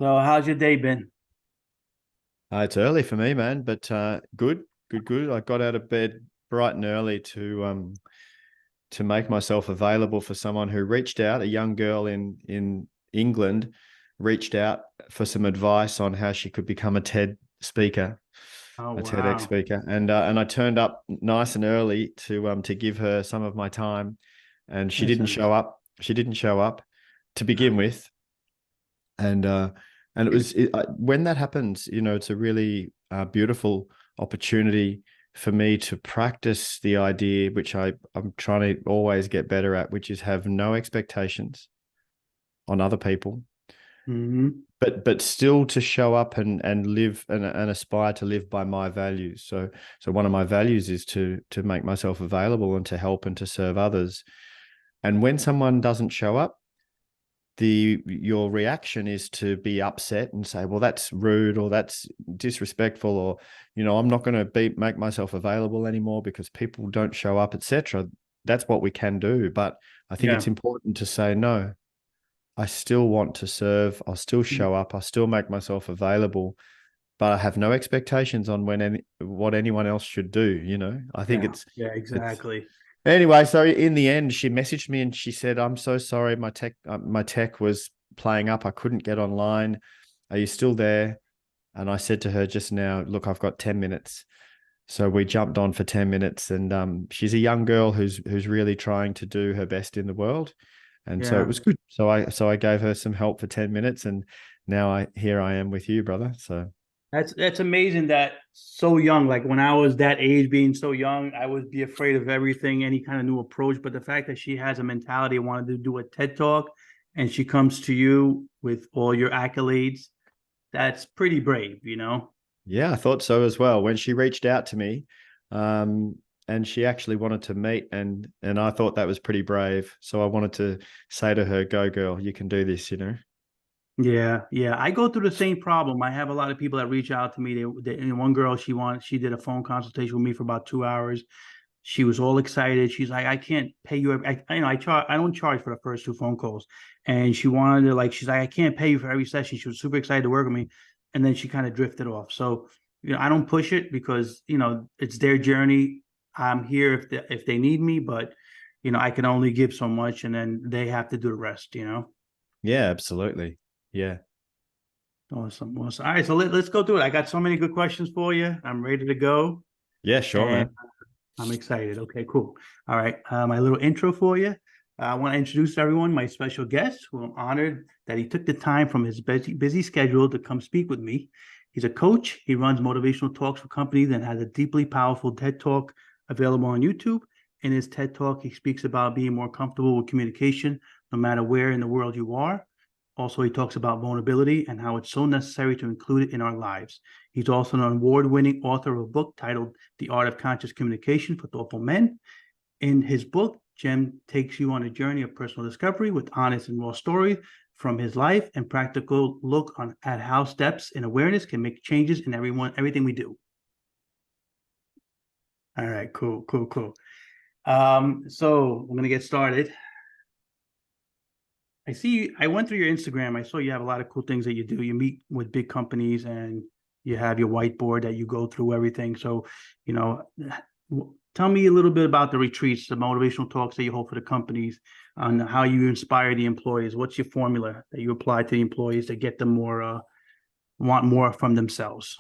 So how's your day been? It's early for me, man, but good. I got out of bed bright and early to make myself available for someone who reached out. A young girl in England reached out for some advice on how she could become a TED speaker, Oh, a TEDx wow. speaker, and I turned up nice and early to give her some of my time, and she didn't Listen, show up. She didn't show up to begin with, and when that happens, it's a really beautiful opportunity for me to practice the idea which I'm trying to always get better at, which is have no expectations on other people, hmm but still to show up and live and aspire to live by my values. So one of my values is to make myself available and to help and to serve others. And when someone doesn't show up, your reaction is to be upset and say, well, that's rude or that's disrespectful, or I'm not going to make myself available anymore because people don't show up, etc. That's what we can do, but I think Yeah. it's important to say no. I still want to serve. I'll still show up. I'll still make myself available, but I have no expectations on what anyone else should do. I think Yeah. it's Yeah, it's exactly. Anyway, so in the end, she messaged me and she said, "I'm so sorry. My tech was playing up. I couldn't get online. Are you still there?" And I said to her just now, "Look, I've got 10 minutes." So we jumped on for 10 minutes, and she's a young girl who's really trying to do her best in the world, and so it Yeah. was good. So I gave her some help for 10 minutes, and now I am with you, brother. So That's amazing that so young. Like when I was that age, being so young, I would be afraid of everything, any kind of new approach. But the fact that she has a mentality, wanted to do a TED talk, and she comes to you with all your accolades, that's pretty brave, you know? yeah, I thought so as well. When she reached out to me, um, and she actually wanted to meet, and I thought that was pretty brave. So I wanted to say to her, "Go, girl, you can do this." Yeah, yeah. I go through the same problem. I have a lot of people that reach out to me. And one girl, she did a phone consultation with me for about 2 hours. She was all excited. She's like, I can't pay you. I don't charge for the first two phone calls. And she wanted to she's like, I can't pay you for every session. She was super excited to work with me. And then she kind of drifted off. So, I don't push it because, it's their journey. I'm here if they need me, but I can only give so much and then they have to do the rest. Yeah, absolutely. Yeah, Awesome. Awesome. All right. So let's go through it. I got so many good questions for you. I'm ready to go yeah, sure, and man. I'm excited. Okay, cool. All right. My little intro for you. I want to introduce everyone, my special guest, who I'm honored that he took the time from his busy schedule to come speak with me. He's a coach. He runs motivational talks for companies and has a deeply powerful TED Talk available on YouTube. In his TED Talk, he speaks about being more comfortable with communication, no matter where in the world you are. Also, he talks about vulnerability and how it's so necessary to include it in our lives. He's also an award-winning author of a book titled The Art of Conscious Communication for Thoughtful Men. In his book, Jem takes you on a journey of personal discovery with honest and raw stories from his life and practical look at how steps in awareness can make changes in everything we do. All right, cool, cool, cool. So we're gonna get started. I went through your Instagram. I saw you have a lot of cool things that you do. You meet with big companies and you have your whiteboard that you go through everything. So, you know, tell me a little bit about the retreats, the motivational talks that you hold for the companies, on how you inspire the employees. What's your formula that you apply to the employees to get them want more from themselves?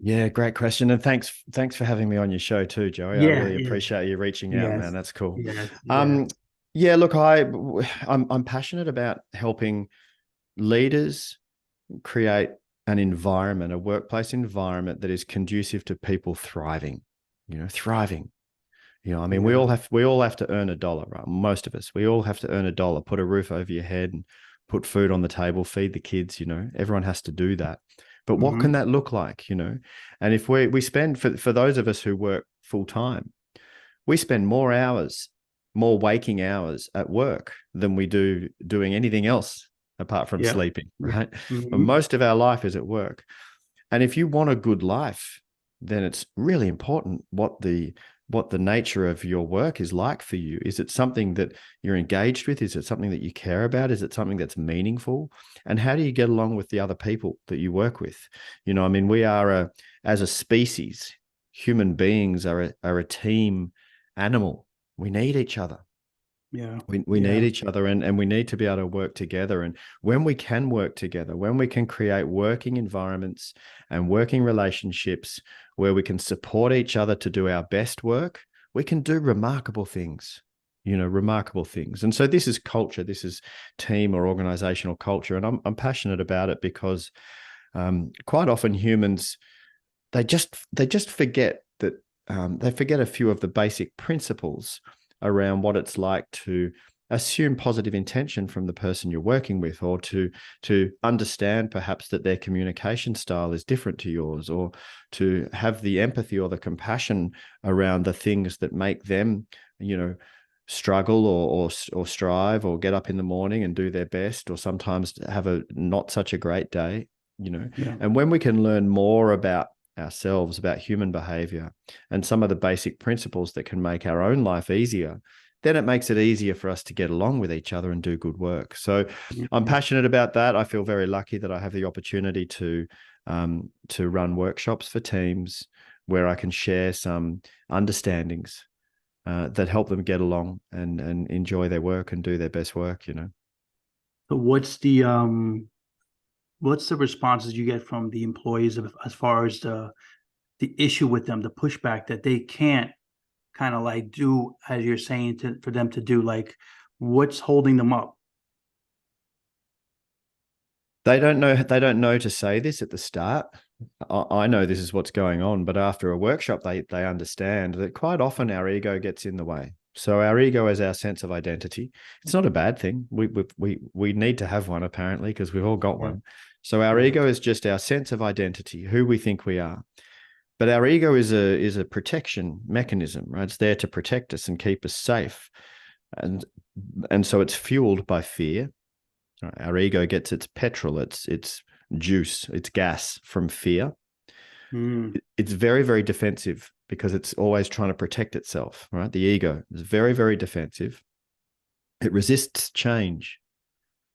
Yeah, great question, and thanks for having me on your show too, Joey. I Yeah, really yeah, appreciate you reaching out, man. yes, That's cool. yes, yeah. Um, yeah, look, I'm passionate about helping leaders create an environment, a workplace environment that is conducive to people thriving. Thriving. I mean, we Yeah. all have to earn a dollar, right? Most of us, we all have to earn a dollar, put a roof over your head and put food on the table, feed the kids, everyone has to do that. But what can Mm-hmm. that look like? And if we spend for those of us who work full time, we spend more hours, more waking hours at work than we do doing anything else apart from Yeah. sleeping, Yeah. right? But Mm-hmm. most of our life is at work. And if you want a good life, then it's really important what what the nature of your work is like for you. Is it something that you're engaged with? Is it something that you care about? Is it something that's meaningful? And how do you get along with the other people that you work with? I mean, we are as a species, human beings are a team animal. We need each other. Yeah. We need Yeah. each other, and we need to be able to work together. And when we can work together, when we can create working environments and working relationships where we can support each other to do our best work, we can do remarkable things, remarkable things. And so this is culture, this is team or organizational culture. And I'm passionate about it because quite often humans, they just forget that they forget a few of the basic principles around what it's like to assume positive intention from the person you're working with, or to understand perhaps that their communication style is different to yours, or to have the empathy or the compassion around the things that make them, struggle or strive or get up in the morning and do their best, or sometimes have a not such a great day. Yeah. And when we can learn more about ourselves, about human behavior, and some of the basic principles that can make our own life easier, then it makes it easier for us to get along with each other and do good work. So I'm Mhm. passionate about that. I feel very lucky that I have the opportunity to run workshops for teams where I can share some understandings that help them get along and enjoy their work and do their best work. So what's the responses you get from the employees as far as the issue with them, the pushback that they can't kind of like do as you're saying for them to do, like what's holding them up? They don't know to say this at the start. I know this is what's going on, but after a workshop, they understand that quite often our ego gets in the way. So our ego is our sense of identity. It's not a bad thing. We need to have one, apparently, because we've all got Yeah. one. So our Yeah. ego is just our sense of identity, who we think we are. But our ego is a protection mechanism, right? It's there to protect us and keep us safe, and and so it's fueled by fear. Our ego gets its petrol, its juice, its gas from fear. Mm. It's very, very defensive because it's always trying to protect itself, right? The ego is very, very defensive. It resists change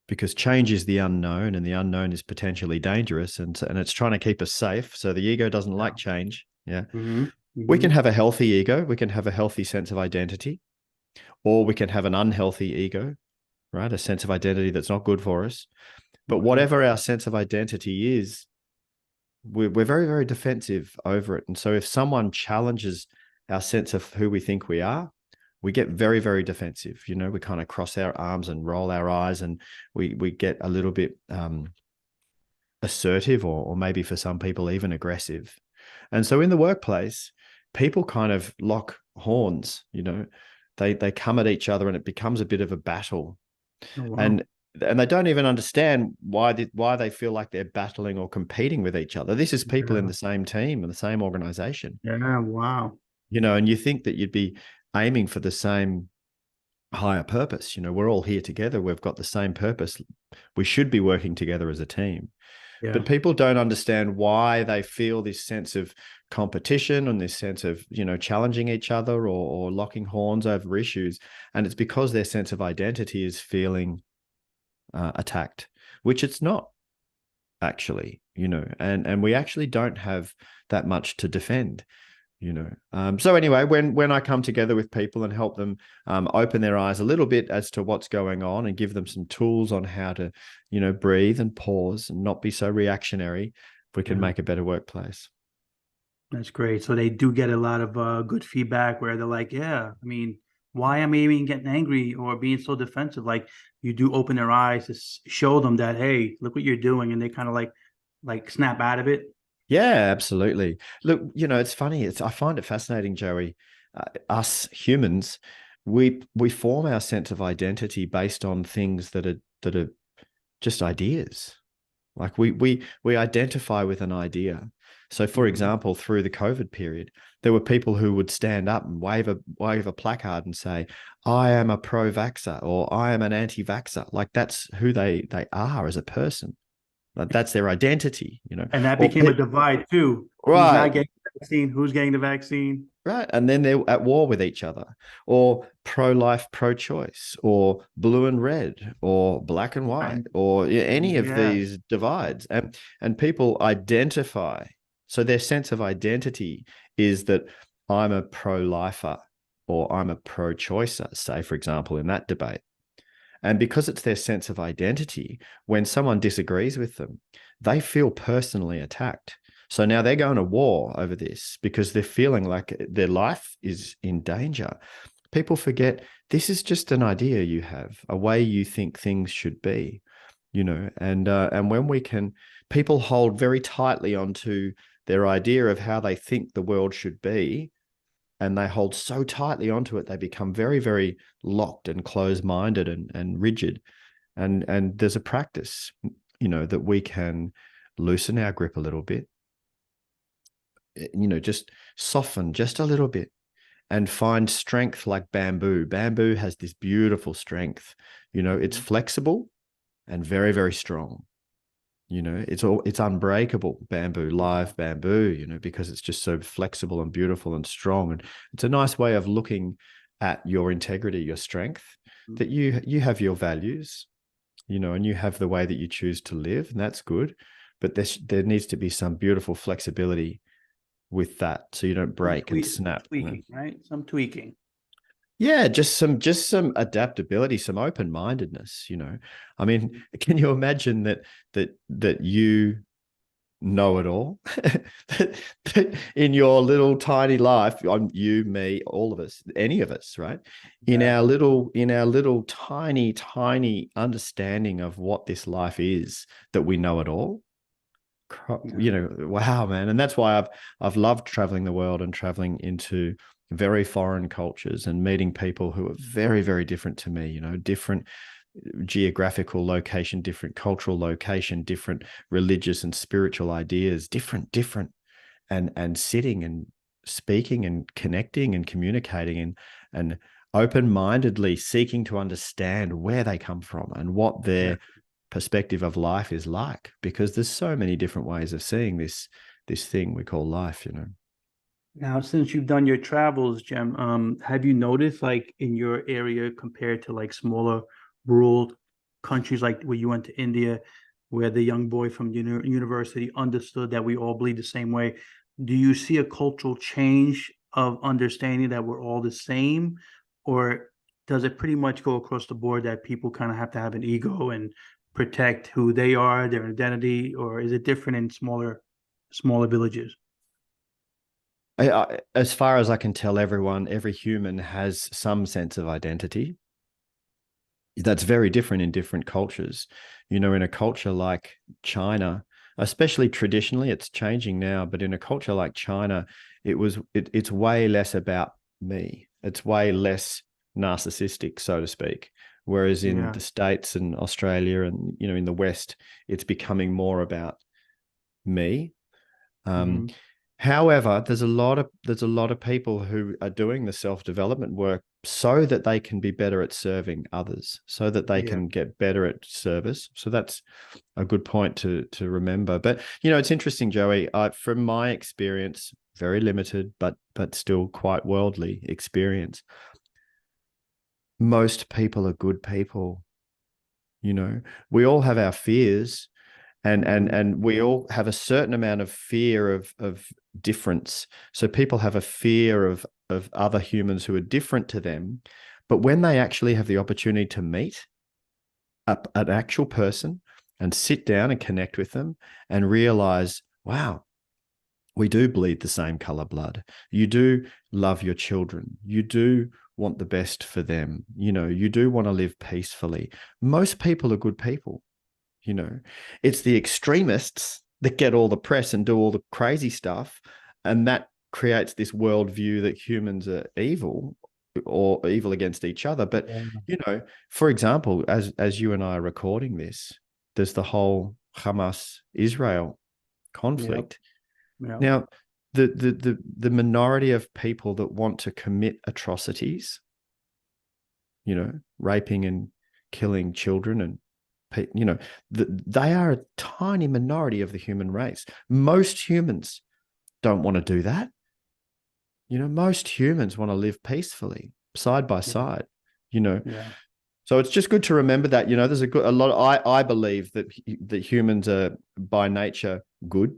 because change is the unknown, and the unknown is potentially dangerous. And it's trying to keep us safe. So the ego doesn't Yeah. like change. Yeah. Mm-hmm. We Mm-hmm. can have a healthy ego. We can have a healthy sense of identity, or we can have an unhealthy ego, right? A sense of identity that's not good for us. But Okay. whatever our sense of identity is, we're very, very defensive over it. And so if someone challenges our sense of who we think we are, we get very, very defensive. We kind of cross our arms and roll our eyes, and we get a little bit assertive, or maybe for some people even aggressive. And so in the workplace, people kind of lock horns. They come at each other, and it becomes a bit of a battle. Oh, wow. And they don't even understand why they feel like they're battling or competing with each other. This is people in Yeah. the same team and the same organization, Yeah. Wow. and you think that you'd be aiming for the same higher purpose. We're all here together. We've got the same purpose. We should be working together as a team. Yeah. But people don't understand why they feel this sense of competition and this sense of, challenging each other, or locking horns over issues. And it's because their sense of identity is feeling attacked, which it's not actually, and we actually don't have that much to defend. So anyway, when I come together with people and help them open their eyes a little bit as to what's going on, and give them some tools on how to, breathe and pause and not be so reactionary, we can Yeah. make a better workplace. That's great. So they do get a lot of good feedback where they're like, yeah, I mean, why am I even getting angry or being so defensive? Like you do open their eyes to show them that, hey, look what you're doing, and they kind of like snap out of it. Yeah, absolutely. Look, it's funny. I find it fascinating, Joey. Us humans, we form our sense of identity based on things that are just ideas. Like we identify with an idea. So, for Mhm. example, through the COVID period, there were people who would stand up and wave a placard and say, "I am a pro-vaxxer," or "I am an anti-vaxxer." Like that's who they are as a person. Like that's their identity. And that Or became a divide too. Who's not right, getting the vaccine? Who's getting the vaccine? Right. And then they're at war with each other, or pro-life, pro-choice, or blue and red, or black and white, And or any of yeah, these divides. And people identify. So their sense of identity is that I'm a pro-lifer or I'm a pro-choicer, say, for example, in that debate. And because it's their sense of identity, when someone disagrees with them, they feel personally attacked. So now they're going to war over this because they're feeling like their life is in danger. People forget this is just an idea you have, a way you think things should be, and when we can, people hold very tightly onto their idea of how they think the world should be, and they hold so tightly onto it, they become very, very locked and closed-minded and rigid. And there's a practice, that we can loosen our grip a little bit, just soften just a little bit and find strength like bamboo. Bamboo has this beautiful strength. It's flexible and very, very strong. It's unbreakable bamboo, live bamboo, because it's just so flexible and beautiful and strong. And it's a nice way of looking at your integrity, your strength, that you have your values, and you have the way that you choose to live, and that's good. But there needs to be some beautiful flexibility with that, so you don't break and snap. tweaking, right? Some tweaking. Yeah, just some adaptability, some open-mindedness. I mean, can you imagine that you know it all in your little tiny life? You, me, all of us, any of us, right? In Yeah. our little tiny understanding of what this life is, that we know it all. Wow, man. And that's why I've loved traveling the world and traveling into very foreign cultures and meeting people who are very, very different to me, different geographical location, different cultural location, different religious and spiritual ideas, different, and sitting and speaking and connecting and communicating and open-mindedly seeking to understand where they come from and what Yeah. their perspective of life is like, because there's so many different ways of seeing this thing we call life. Now, since you've done your travels, Jem, have you noticed, like, in your area compared to like smaller rural countries, like where you went to India, where the young boy from university understood that we all bleed the same way? Do you see a cultural change of understanding that we're all the same, or does it pretty much go across the board that people kind of have to have an ego and protect who they are, their identity, or is it different in smaller villages? As far as I can tell, every human has some sense of identity. That's very different in different cultures. In a culture like China, especially traditionally, it's changing now, but in a culture like China, it's way less about me. It's way less narcissistic, so to speak. Whereas in Yeah. the States and Australia and, in the West, it's becoming more about me. Um, Mhm. However, there's a lot of people who are doing the self-development work so that they can be better at serving others, so that they Yeah. can get better at service. So that's a good point to remember. But it's interesting, Joey. From my experience, very limited, but still quite worldly experience, most people are good people. We all have our fears, and and Mhm. and we all have a certain amount of fear of difference. So people have a fear of other humans who are different to them, but when they actually have the opportunity to meet an actual person and sit down and connect with them and realize, wow, we do bleed the same color blood. You do love your children. You do want the best for them. You do want to live peacefully. Most people are good people. It's the extremists that get all the press and do all the crazy stuff, and that creates this worldview that humans are evil or evil against each other. But Yeah. for example, as you and I are recording this, there's the whole Hamas Israel Yep. conflict. Yep. Now, the minority of people that want to commit atrocities, raping and killing children and they are a tiny minority of the human race. Most humans don't want to do that. Most humans want to live peacefully, side by Yeah. side, you know. Yeah. So it's just good to remember that, there's a lot. I believe that humans are by nature good.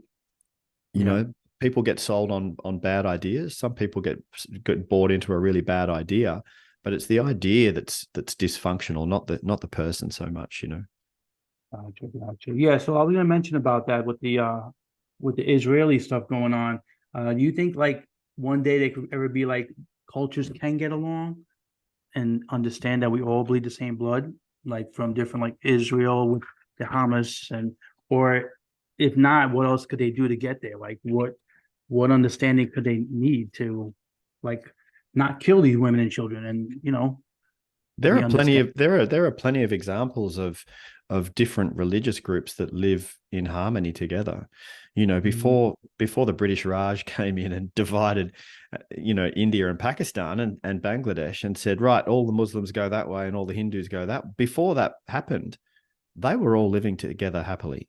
You Yeah. know, people get sold on bad ideas. Some people get bought into a really bad idea, but it's the idea that's dysfunctional, not the person so much. Gotcha, gotcha. Yeah, so I was gonna mention about that with the Israeli stuff going on. Do you think like one day they could ever be like cultures can get along and understand that we all bleed the same blood, like from different like Israel with the Hamas and or if not, what else could they do to get there? Like what understanding could they need to like not kill these women and children and There maybe are plenty understand. of plenty of examples of different religious groups that live in harmony together. Mhm. Before the British Raj came in and divided, India and Pakistan and Bangladesh and said, right, all the Muslims go that way and all the Hindus go that. Before that happened, they were all living together happily.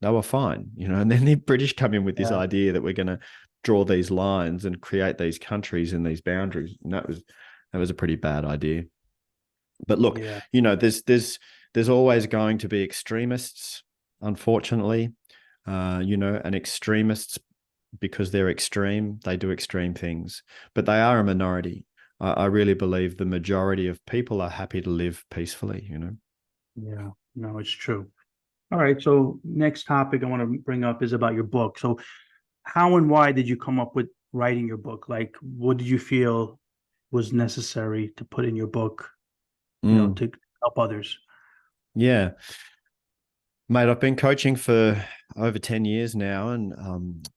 They were fine, and then the British come in with this Yeah, idea that we're going to draw these lines and create these countries and these boundaries. And that was a pretty bad idea. But look, yeah. there's always going to be extremists, unfortunately. And extremists, because they're extreme, they do extreme things, but they are a minority. I really believe the majority of people are happy to live peacefully. Yeah, no, it's true. All right, so next topic I want to bring up is about your book. So, how and why did you come up with writing your book? Like, what did you feel was necessary to put in your book, Mm, to help others? yeah, mate, I've been coaching for over 10 years now, and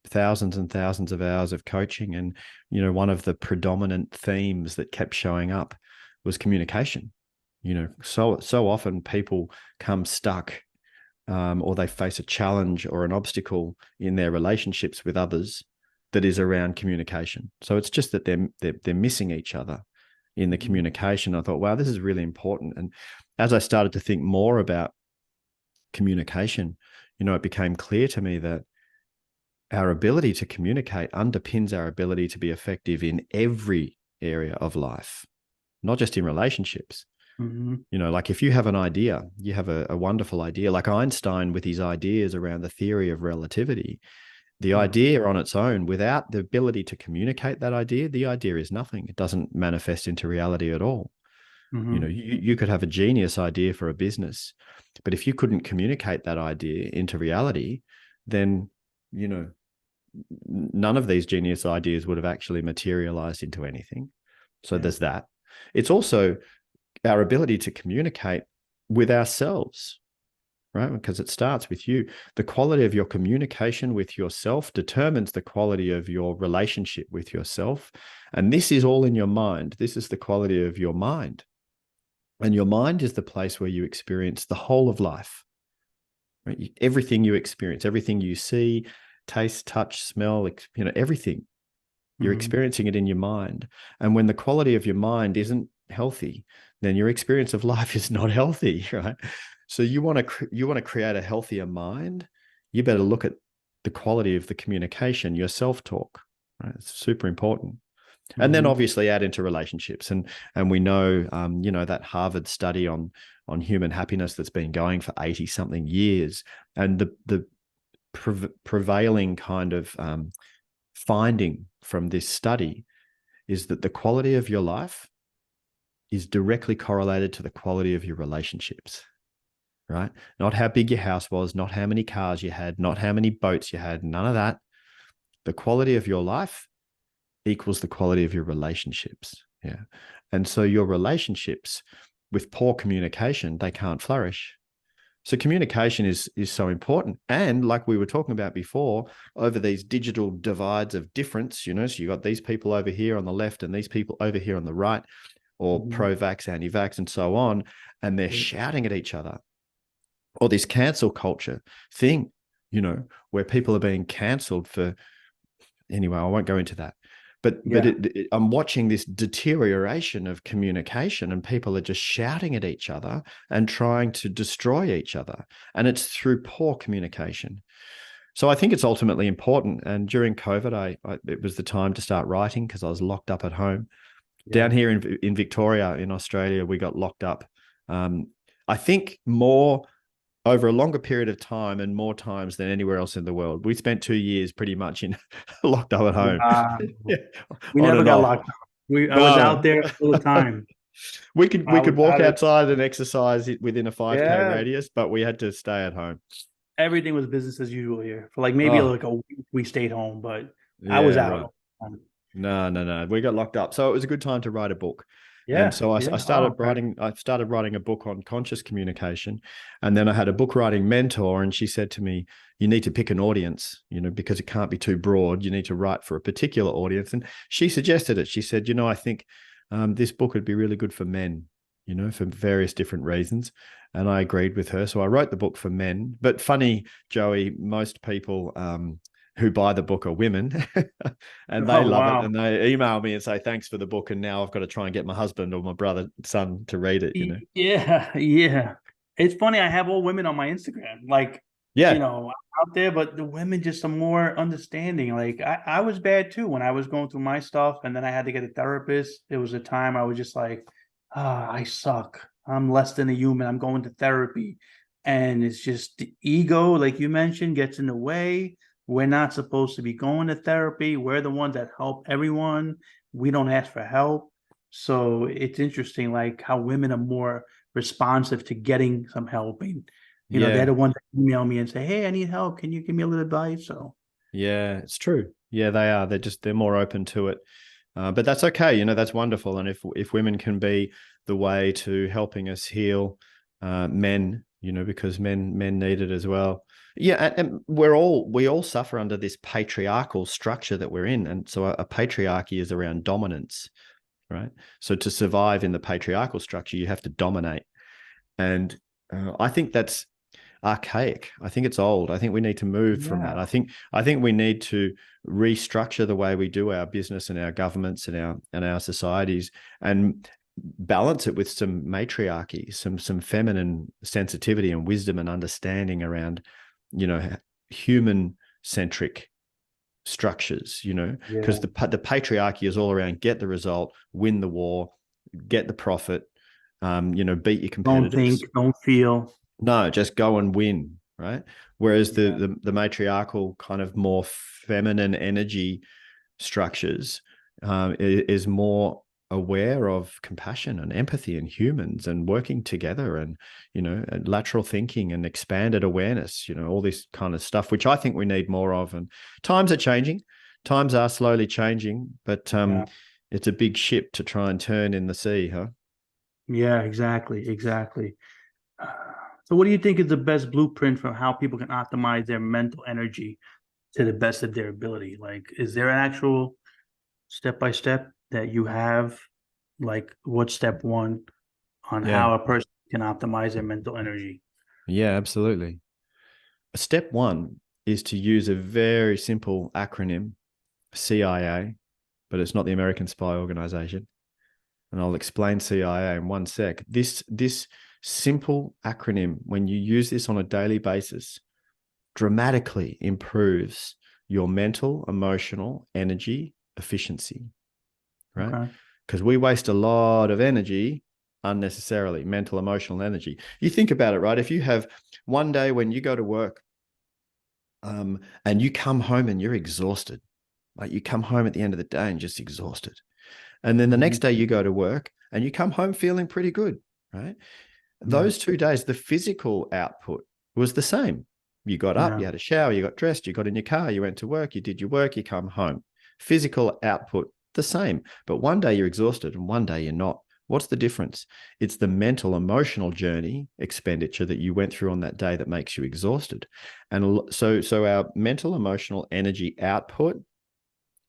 thousands and thousands of hours of coaching. And one of the predominant themes that kept showing up was communication. So often people come stuck, or they face a challenge or an obstacle in their relationships with others that is around communication. So it's just that they're missing each other in the Mhm. communication. I thought, wow, this is really important. And as I started to think more about communication, it became clear to me that our ability to communicate underpins our ability to be effective in every area of life, not just in relationships. Mhm. Like if you have an idea, you have a wonderful idea, like Einstein with his ideas around the theory of relativity. The Yeah. idea on its own, without the ability to communicate that idea, the idea is nothing. It doesn't manifest into reality at all. Mhm. You could have a genius idea for a business, but if you couldn't communicate that idea into reality, then, you know, none of these genius ideas would have actually materialized into anything. So Yeah. there's that. It's also our ability to communicate with ourselves, right? Because it starts with you. The quality of your communication with yourself determines the quality of your relationship with yourself. And this is all in your mind. This is the quality of your mind. And your mind is the place where you experience the whole of life, right? Everything you experience, everything you see, taste, touch, smell, everything. You're Mhm. experiencing it in your mind. And when the quality of your mind isn't healthy, then your experience of life is not healthy, right? So you want to create a healthier mind, you better look at the quality of the communication, your self-talk, right? It's super important. And then Mhm. obviously add into relationships. And we know that Harvard study on human happiness that's been going for 80 something years. And the prevailing kind of finding from this study is that the quality of your life is directly correlated to the quality of your relationships, right? Not how big your house was, not how many cars you had, not how many boats you had, none of that. The quality of your life equals the quality of your relationships. Yeah. And so your relationships with poor communication, they can't flourish. So communication is so important. And like we were talking about before, over these digital divides of difference, so you got these people over here on the left and these people over here on the right, or Mhm. pro-vax, anti-vax, and so on, and they're shouting at each other. Or this cancel culture thing, where people are being cancelled for, anyway, I won't go into that. But Yeah. I'm watching this deterioration of communication, and people are just shouting at each other and trying to destroy each other, and it's through poor communication. So I think it's ultimately important. And during COVID, it was the time to start writing because I was locked up at home. Down Yeah. here in Victoria, in Australia, we got locked up. I think more over a longer period of time and more times than anywhere else in the world. We spent 2 years pretty much in locked up at home, Wow. yeah, We on never and got off. locked up. I was No, out there all the time. we I could was walk out of, outside and exercise within a 5K yeah. radius, but we had to stay at home. Everything was business as usual here. For like maybe Oh, like a week, we stayed home, but I was yeah, right. out. No, no, no. We got locked up. So it was a good time to write a book. And Yeah. so I Yeah. Oh, okay. started writing a book on conscious communication. And then I had a book writing mentor, and she said to me, you need to pick an audience, because it can't be too broad. You need to write for a particular audience. And she suggested it. She said, I think this book would be really good for men, for various different reasons. And I agreed with her. So I wrote the book for men. But funny, Joey, most people who buy the book are women and they Oh, love it, wow. and they email me and say thanks for the book, and now I've got to try and get my husband or my brother son to read it. Yeah. Yeah. It's funny. I have all women on my Instagram, like, Yeah, out there, but the women just are more understanding. Like I was bad too when I was going through my stuff, and then I had to get a therapist. There was a time I was just like, I suck. I'm less than a human. I'm going to therapy. And it's just the ego, like you mentioned, gets in the way. We're not supposed to be going to therapy. We're the ones that help everyone. We don't ask for help. So it's interesting, like how women are more responsive to getting some help. And, they're yeah, the ones that email me and say, "Hey, I need help. Can you give me a little advice?" So yeah, it's true. Yeah, they are. They're more open to it. But that's okay. That's wonderful. And if women can be the way to helping us heal men, because men need it as well. Yeah, and we all suffer under this patriarchal structure that we're in, and so a patriarchy is around dominance, right? So to survive in the patriarchal structure, you have to dominate, and I think that's archaic. I think it's old. I think we need to move from that. yeah, I think we need to restructure the way we do our business and our governments and our societies, and balance it with some matriarchy, some feminine sensitivity and wisdom and understanding around, human centric structures, because yeah. the patriarchy is all around get the result, win the war, get the profit, beat your Don't think, competitors. don't feel. No, just go and win, right? Whereas Yeah, the matriarchal kind of more feminine energy structures is more aware of compassion and empathy and humans and working together and and lateral thinking and expanded awareness, all this kind of stuff, which I think we need more of. And times are changing, times are slowly changing, but yeah, it's a big ship to try and turn in the sea, huh? yeah. Exactly, exactly. So, what do you think is the best blueprint for how people can optimize their mental energy to the best of their ability? Like, is there an actual step by step that you have? Like, what's step one on Yeah, how a person can optimize their mental energy? yeah, absolutely. Step one is to use a very simple acronym, CIA, but it's not the American spy organization. And I'll explain CIA in one sec. This simple acronym, when you use this on a daily basis, dramatically improves your mental, emotional, energy efficiency, right? Okay. Because we waste a lot of energy unnecessarily, mental, emotional energy. You think about it, right? If you have one day when you go to work and you come home and you're exhausted, like you come home at the end of the day and just exhausted. And then the next Mhm. day you go to work and you come home feeling pretty good, right? Yeah, Those 2 days, the physical output was the same. You got up, yeah, you had a shower, you got dressed, you got in your car, you went to work, you did your work, you come home. Physical output, the same. But one day you're exhausted and one day you're not. What's the difference? It's the mental, emotional journey expenditure that you went through on that day that makes you exhausted. And so our mental, emotional energy output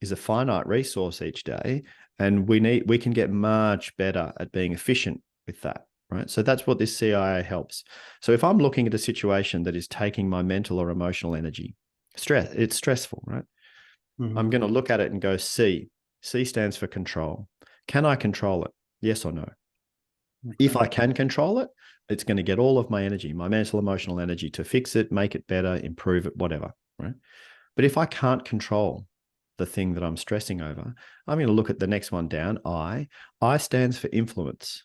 is a finite resource each day, and we can get much better at being efficient with that, right? So that's what this CIA helps. So if I'm looking at a situation that is taking my mental or emotional energy, it's stressful, right? I'm hmm going to look at it and go, C stands for control. Can I control it? Yes or no? If okay. I can control it, it's going to get all of my energy, my mental, emotional energy, to fix it, make it better, improve it, whatever, right? But if I can't control the thing that I'm stressing over, I'm going to look at the next one down. I stands for influence.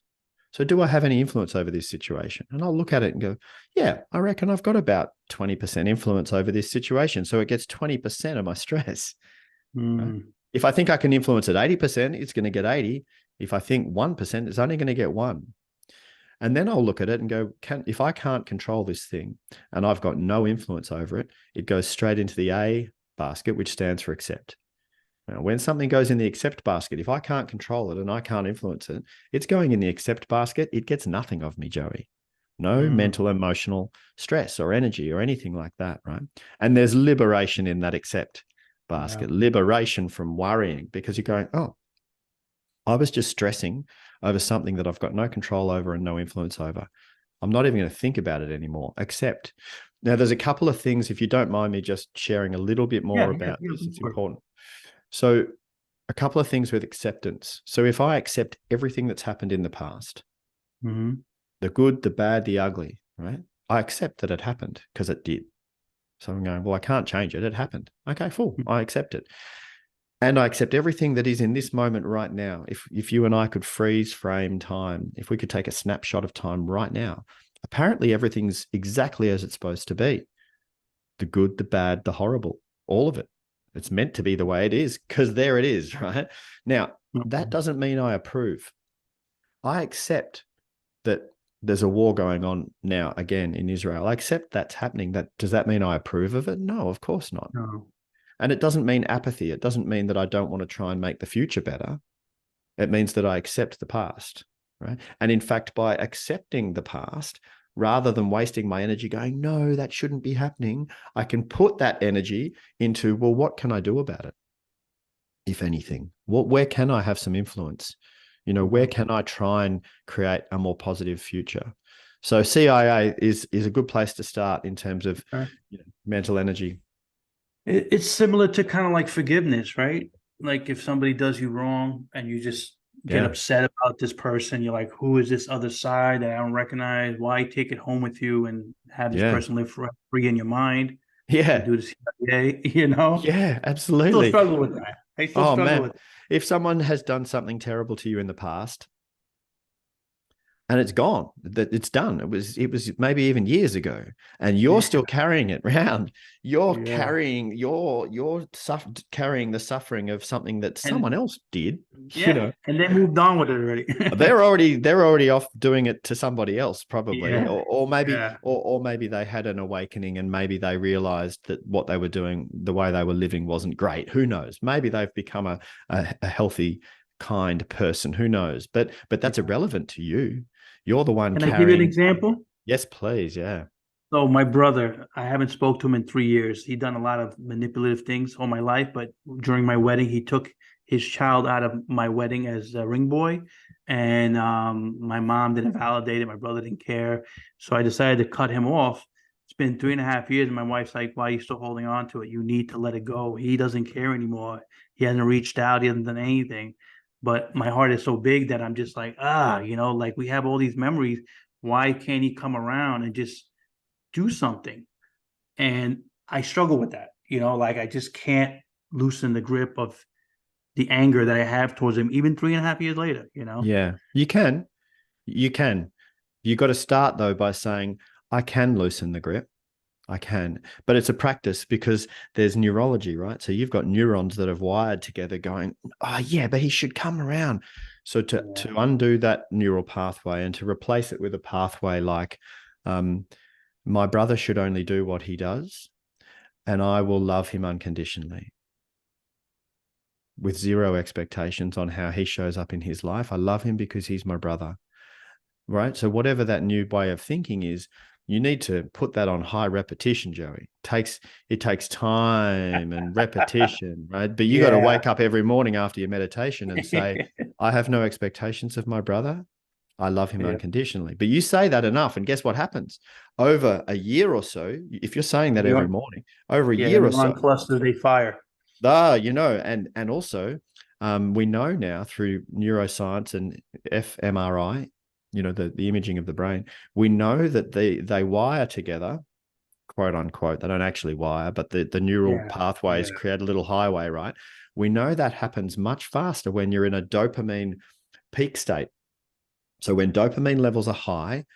So do I have any influence over this situation? And I'll look at it and go, yeah, I reckon I've got about 20% influence over this situation. So it gets 20% of my stress. Right? Mm. If I think I can influence it 80%, it's going to get 80. If I think 1%, it's only going to get 1. And then I'll look at it and go, if I can't control this thing and I've got no influence over it, it goes straight into the A basket, which stands for accept. Now, when something goes in the accept basket, if I can't control it and I can't influence it, it's going in the accept basket. It gets nothing of me, Joey. No mental, emotional stress or energy or anything like that, right? And there's liberation in that accept basket, liberation from worrying, because you're going, oh, I was just stressing over something that I've got no control over and no influence over. I'm not even going to think about it anymore. Accept. Now, there's a couple of things, if you don't mind me just sharing a little bit more about this, it's important. So a couple of things with acceptance. So if I accept everything that's happened in the past, the good, the bad, the ugly, right? I accept that it happened because it did. So I'm going, well, I can't change it. It happened. Okay, full. I accept it. And I accept everything that is in this moment right now. If you and I could freeze frame time, if we could take a snapshot of time right now, apparently everything's exactly as it's supposed to be. The good, the bad, the horrible, all of it. It's meant to be the way it is because there it is, right? Now, that doesn't mean I approve. I accept that there's a war going on now again in Israel. I accept that's happening. Does that mean I approve of it? No, of course not. No. And it doesn't mean apathy. It doesn't mean that I don't want to try and make the future better. It means that I accept the past, right? And in fact, by accepting the past, rather than wasting my energy going, no, that shouldn't be happening, I can put that energy into, well, what can I do about it? If anything, where can I have some influence? Where can I try and create a more positive future? So CIA is a good place to start in terms of mental energy. It's similar to kind of like forgiveness, right? Like if somebody does you wrong and you just get upset about this person, you're like, who is this other side that I don't recognize? Why take it home with you and have this person live free in your mind and do this CIA, Yeah, I still absolutely. struggle with that. I still Oh struggle man, with it. if someone has done something terrible to you in the past, and it's gone, that it's done. It was maybe even years ago, and you're still carrying it around. You're carrying carrying the suffering of something that someone else did. And they moved on with it already. They're already off doing it to somebody else, probably, or maybe they had an awakening and maybe they realized that what they were doing, the way they were living, wasn't great. Who knows? Maybe they've become a healthy, kind person. Who knows? But that's irrelevant to you. You're the one Can carrying. I give you an example? Yes, please. Yeah. So my brother, I haven't spoke to him in 3 years. He done a lot of manipulative things all my life, but during my wedding, he took his child out of my wedding as a ring boy, and my mom didn't validate it. My brother didn't care, so I decided to cut him off. It's been 3.5 years, and my wife's like, "Why are you still holding on to it? You need to let it go. He doesn't care anymore. He hasn't reached out. He hasn't done anything." But my heart is so big that I'm just like, like we have all these memories. Why can't he come around and just do something? And I struggle with that, like I just can't loosen the grip of the anger that I have towards him, even 3.5 years later. Yeah, you can. You can. You got to start though by saying, I can loosen the grip. I can, but it's a practice because there's neurology, right? So you've got neurons that have wired together going, oh yeah, but he should come around. So to undo that neural pathway and to replace it with a pathway like, my brother should only do what he does and I will love him unconditionally with zero expectations on how he shows up in his life. I love him because he's my brother, right? So whatever that new way of thinking is, you need to put that on high repetition, Joey. It takes time and repetition, right? But you got to wake up every morning after your meditation and say, I have no expectations of my brother. I love him unconditionally. But you say that enough, and guess what happens? Over a year or so, if you're saying that every morning, over a year or so, clusters they fire. And also, we know now through neuroscience and fMRI, the imaging of the brain, we know that they wire together quote unquote. They don't actually wire, but the neural Yeah. pathways Yeah. create a little highway, right? We know that happens much faster when you're in a dopamine peak state. So when dopamine levels are high,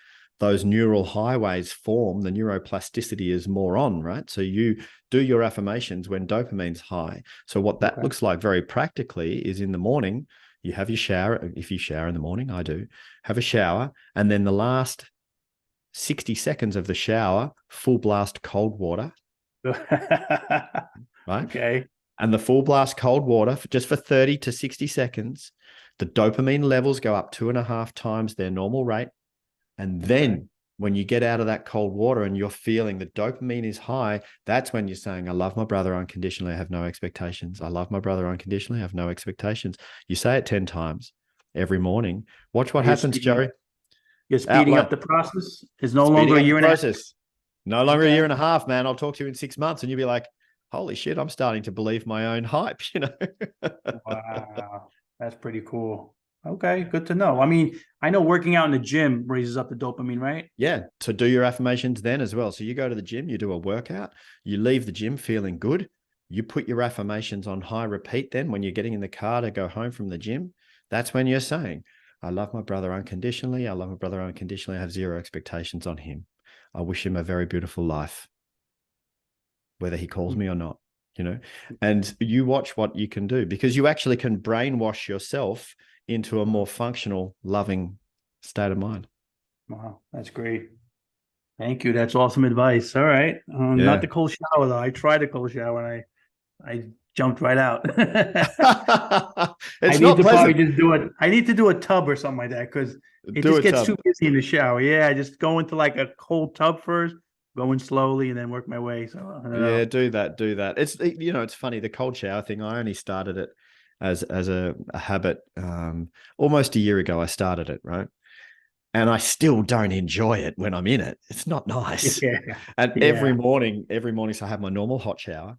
those neural highways form, the neuroplasticity is more on, right? So you do your affirmations when dopamine's high. So what that Okay. looks like very practically is in the morning, you have your shower. If you shower in the morning, I do, have a shower. And then the last 60 seconds of the shower, full blast cold water, right? Okay. And the full blast cold water, just for 30 to 60 seconds, the dopamine levels go up 2.5 times their normal rate. And then Okay. when you get out of that cold water and you're feeling the dopamine is high, that's when you're saying, I love my brother unconditionally. I have no expectations. I love my brother unconditionally. I have no expectations. You say it 10 times every morning. Watch what You're happens, speeding, Joey. you're speeding up Outline, the process. It's no longer speeding a up the year and a half. process. No longer a Okay. year and a half, man. I'll talk to you in 6 months and you'll be like, holy shit, I'm starting to believe my own hype, you know? Wow. That's pretty cool. Okay. Good to know. I mean, I know working out in the gym raises up the dopamine, right? Yeah. So do your affirmations then as well. So you go to the gym, you do a workout, you leave the gym feeling good. You put your affirmations on high repeat then when you're getting in the car to go home from the gym. That's when you're saying, I love my brother unconditionally. I love my brother unconditionally. I have zero expectations on him. I wish him a very beautiful life, whether he calls me or not, you know? And you watch what you can do because you actually can brainwash yourself into a more functional, loving state of mind. Wow. That's great. Thank you. That's awesome advice. All right. Not Yeah. the cold shower though. I tried the cold shower and I jumped right out. I It's need not to probably pleasant. just do it. I need to do a tub or something like that because it Do just a gets too tub. busy in the shower. Yeah, I just go into like a cold tub first, going slowly, and then work my way. So I don't Yeah, know. do that. Do that. It's funny. The cold shower thing. I only started it as a habit. Almost a year ago, I started it, right? And I still don't enjoy it when I'm in it. It's not nice. Yeah, And yeah, every morning, so I have my normal hot shower,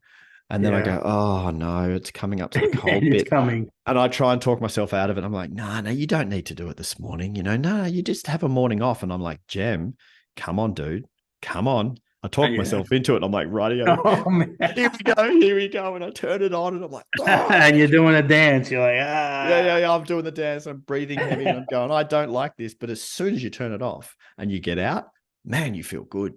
and then I yeah. go, oh no, it's coming up to the And cold it's bit. coming. And I try and talk myself out of it. I'm like, no, no, you don't need to do it this morning. No, you just have a morning off. And I'm like, Jem, come on, dude, come on. I talk Yeah. myself into it. I'm like, rightio, Oh man. here we go, here we go. And I turn it on, and I'm like, oh, And you're doing a dance. You're like, yeah. I'm doing the dance. I'm breathing heavy, and I'm going, I don't like this. But as soon as you turn it off and you get out, man, you feel good,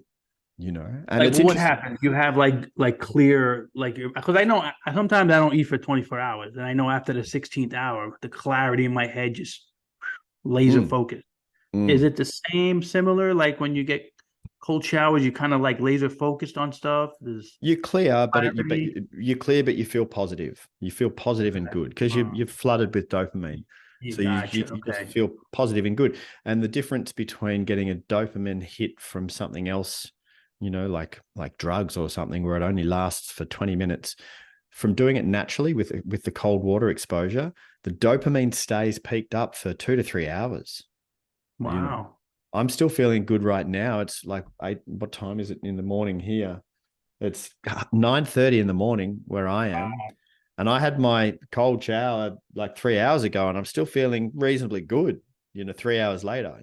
you know. And Like it's what interesting. happens? You have like clear because I know sometimes I don't eat for 24 hours, and I know after the 16th hour, the clarity in my head just laser Mm, focused. Is mm. it the same, similar? Like when you get cold showers, you kind of like laser focused on stuff. There's You're clear, clarity. you're clear, but you feel positive. You feel positive and good because Uh, you're flooded with dopamine. you So you, gotcha. you you just Okay. feel positive and good. And the difference between getting a dopamine hit from something else, like drugs or something, where it only lasts for 20 minutes, from doing it naturally with the cold water exposure, the dopamine stays peaked up for 2 to 3 hours. You know, Wow. I'm still feeling good right now. It's like what time is it in the morning here? It's 9:30 in the morning where I am. And I had my cold shower like 3 hours ago, and I'm still feeling reasonably good, 3 hours later.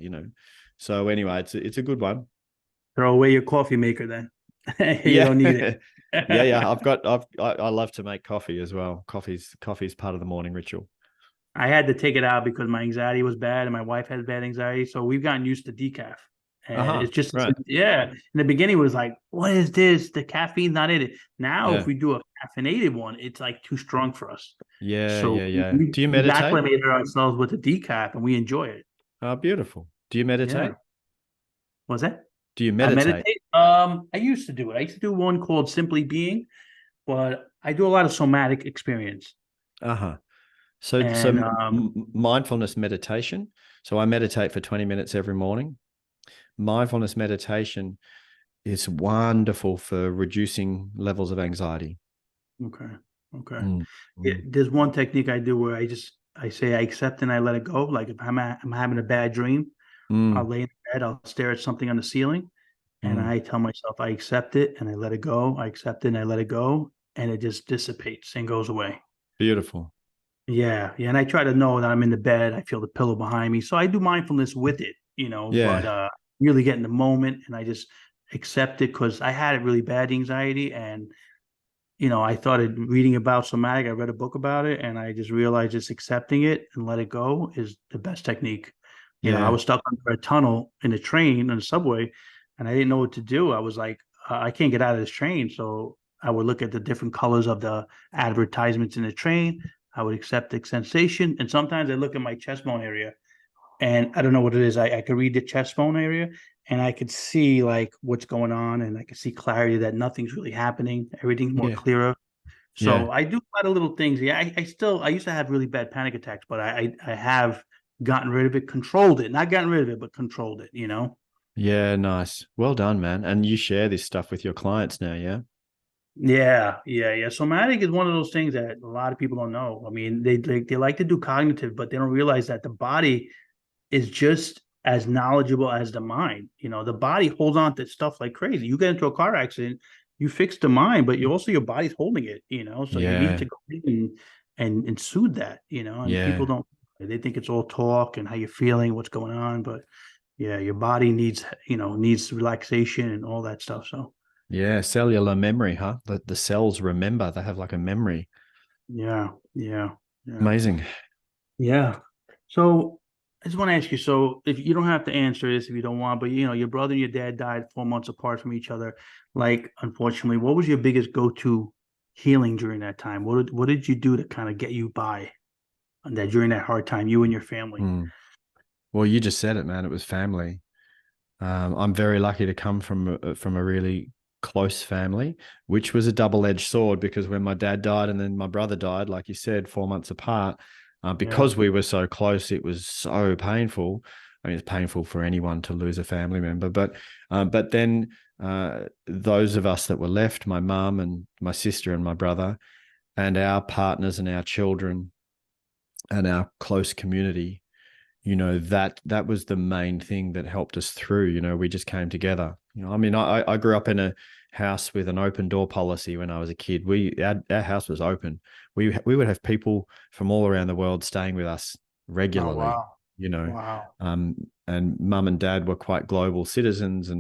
So anyway, it's a good one. Throw away your coffee maker then. You Yeah. don't need it. Yeah. I love to make coffee as well. Coffee's part of the morning ritual. I had to take it out because my anxiety was bad and my wife has bad anxiety. So we've gotten used to decaf. And Uh-huh. it's just, Right. yeah. In the beginning, it was like, what is this? The caffeine's not in it. Now, if Yeah. we do a caffeinated one, it's like too strong for us. Yeah, So yeah, yeah. Do you we've meditate? acclimated ourselves with the decaf and we enjoy it. Oh, beautiful. Do you Yeah. meditate? Was that? Do you I meditate? meditate. I used to do it. I used to do one called Simply Being, but I do a lot of somatic experience. Uh-huh. So And mindfulness meditation. So I meditate for 20 minutes every morning. Mindfulness meditation is wonderful for reducing levels of anxiety. okay. Okay. Mm, Yeah, mm, there's one technique I do where I say I accept and I let it go. Like if I'm having a bad dream, I'll mm, lay in bed, I'll stare at something on the ceiling, and mm. I tell myself I accept it and I let it go. I accept it and I let it go, and it just dissipates and goes away. Beautiful. Yeah, yeah. And I try to know that I'm in the bed. I feel the pillow behind me, so I do mindfulness with it, Yeah. but really get in the moment, and accept it because I had really bad anxiety, and I started reading about somatic. I read a book about it, and I just realized just accepting it and let it go is the best technique. I Yeah. was stuck under a tunnel in a train on the subway, and I didn't know what to do. I was like, I can't get out of this train. So I would look at the different colors of the advertisements in the train. I would accept the sensation, and sometimes I look at my chest bone area, and I don't know what it is. I could read the chest bone area, and I could see like what's going on, and I could see clarity that nothing's really happening. Everything's more Yeah. clearer. Yeah. So I do a lot of little things. Yeah, I used to have really bad panic attacks, but I have gotten rid of it, controlled it, not gotten rid of it, but controlled it. Yeah. Nice. Well done, man. And you share this stuff with your clients now, yeah? Yeah, yeah, yeah. Somatic is one of those things that a lot of people don't know. I mean, they like to do cognitive, but they don't realize that the body is just as knowledgeable as the mind. The body holds on to stuff like crazy. You get into a car accident, you fix the mind, but you also your body's holding it. So you need Yeah. to go in and soothe that. And people Yeah. don't they think it's all talk and how you're feeling, what's going on, but yeah, your body needs relaxation and all that stuff. So Yeah. Cellular memory, huh? The cells remember. They have like a memory. yeah, yeah, yeah. Amazing. Yeah. So I just want to ask you, so if you don't have to answer this if you don't want, but your brother and your dad died 4 months apart from each other. Like, unfortunately, what was your biggest go-to healing during that time? What did you do to kind of get you by on that during that hard time, you and your family? Mm. Well, you just said it, man. It was family. I'm very lucky to come from a really close family, which was a double-edged sword because when my dad died and then my brother died, like you said, 4 months apart, Yeah. because we were so close, it was so painful. I mean, it's painful for anyone to lose a family member, but then those of us that were left, my mum and my sister and my brother, and our partners and our children and our close community, that was the main thing that helped us through. We just came together. I mean, I grew up in a house with an open door policy when I was a kid. Our house was open. We would have people from all around the world staying with us Oh, regularly, wow. you know Wow. um and mum and dad were quite global citizens,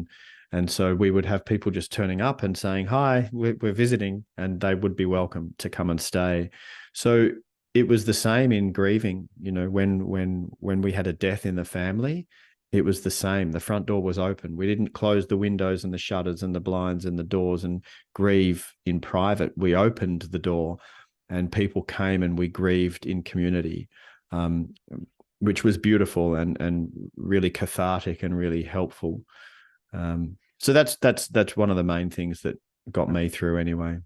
and so we would have people just turning up and saying hi, we're visiting, and they would be welcome to come and stay. So it was the same in grieving. When we had a death in the family, it was the same. The front door was open. We didn't close the windows and the shutters and the blinds and the doors and grieve in private. We opened the door, and people came, and we grieved in community, um, which was beautiful and really cathartic and really helpful. So that's one of the main things that got me through anyway.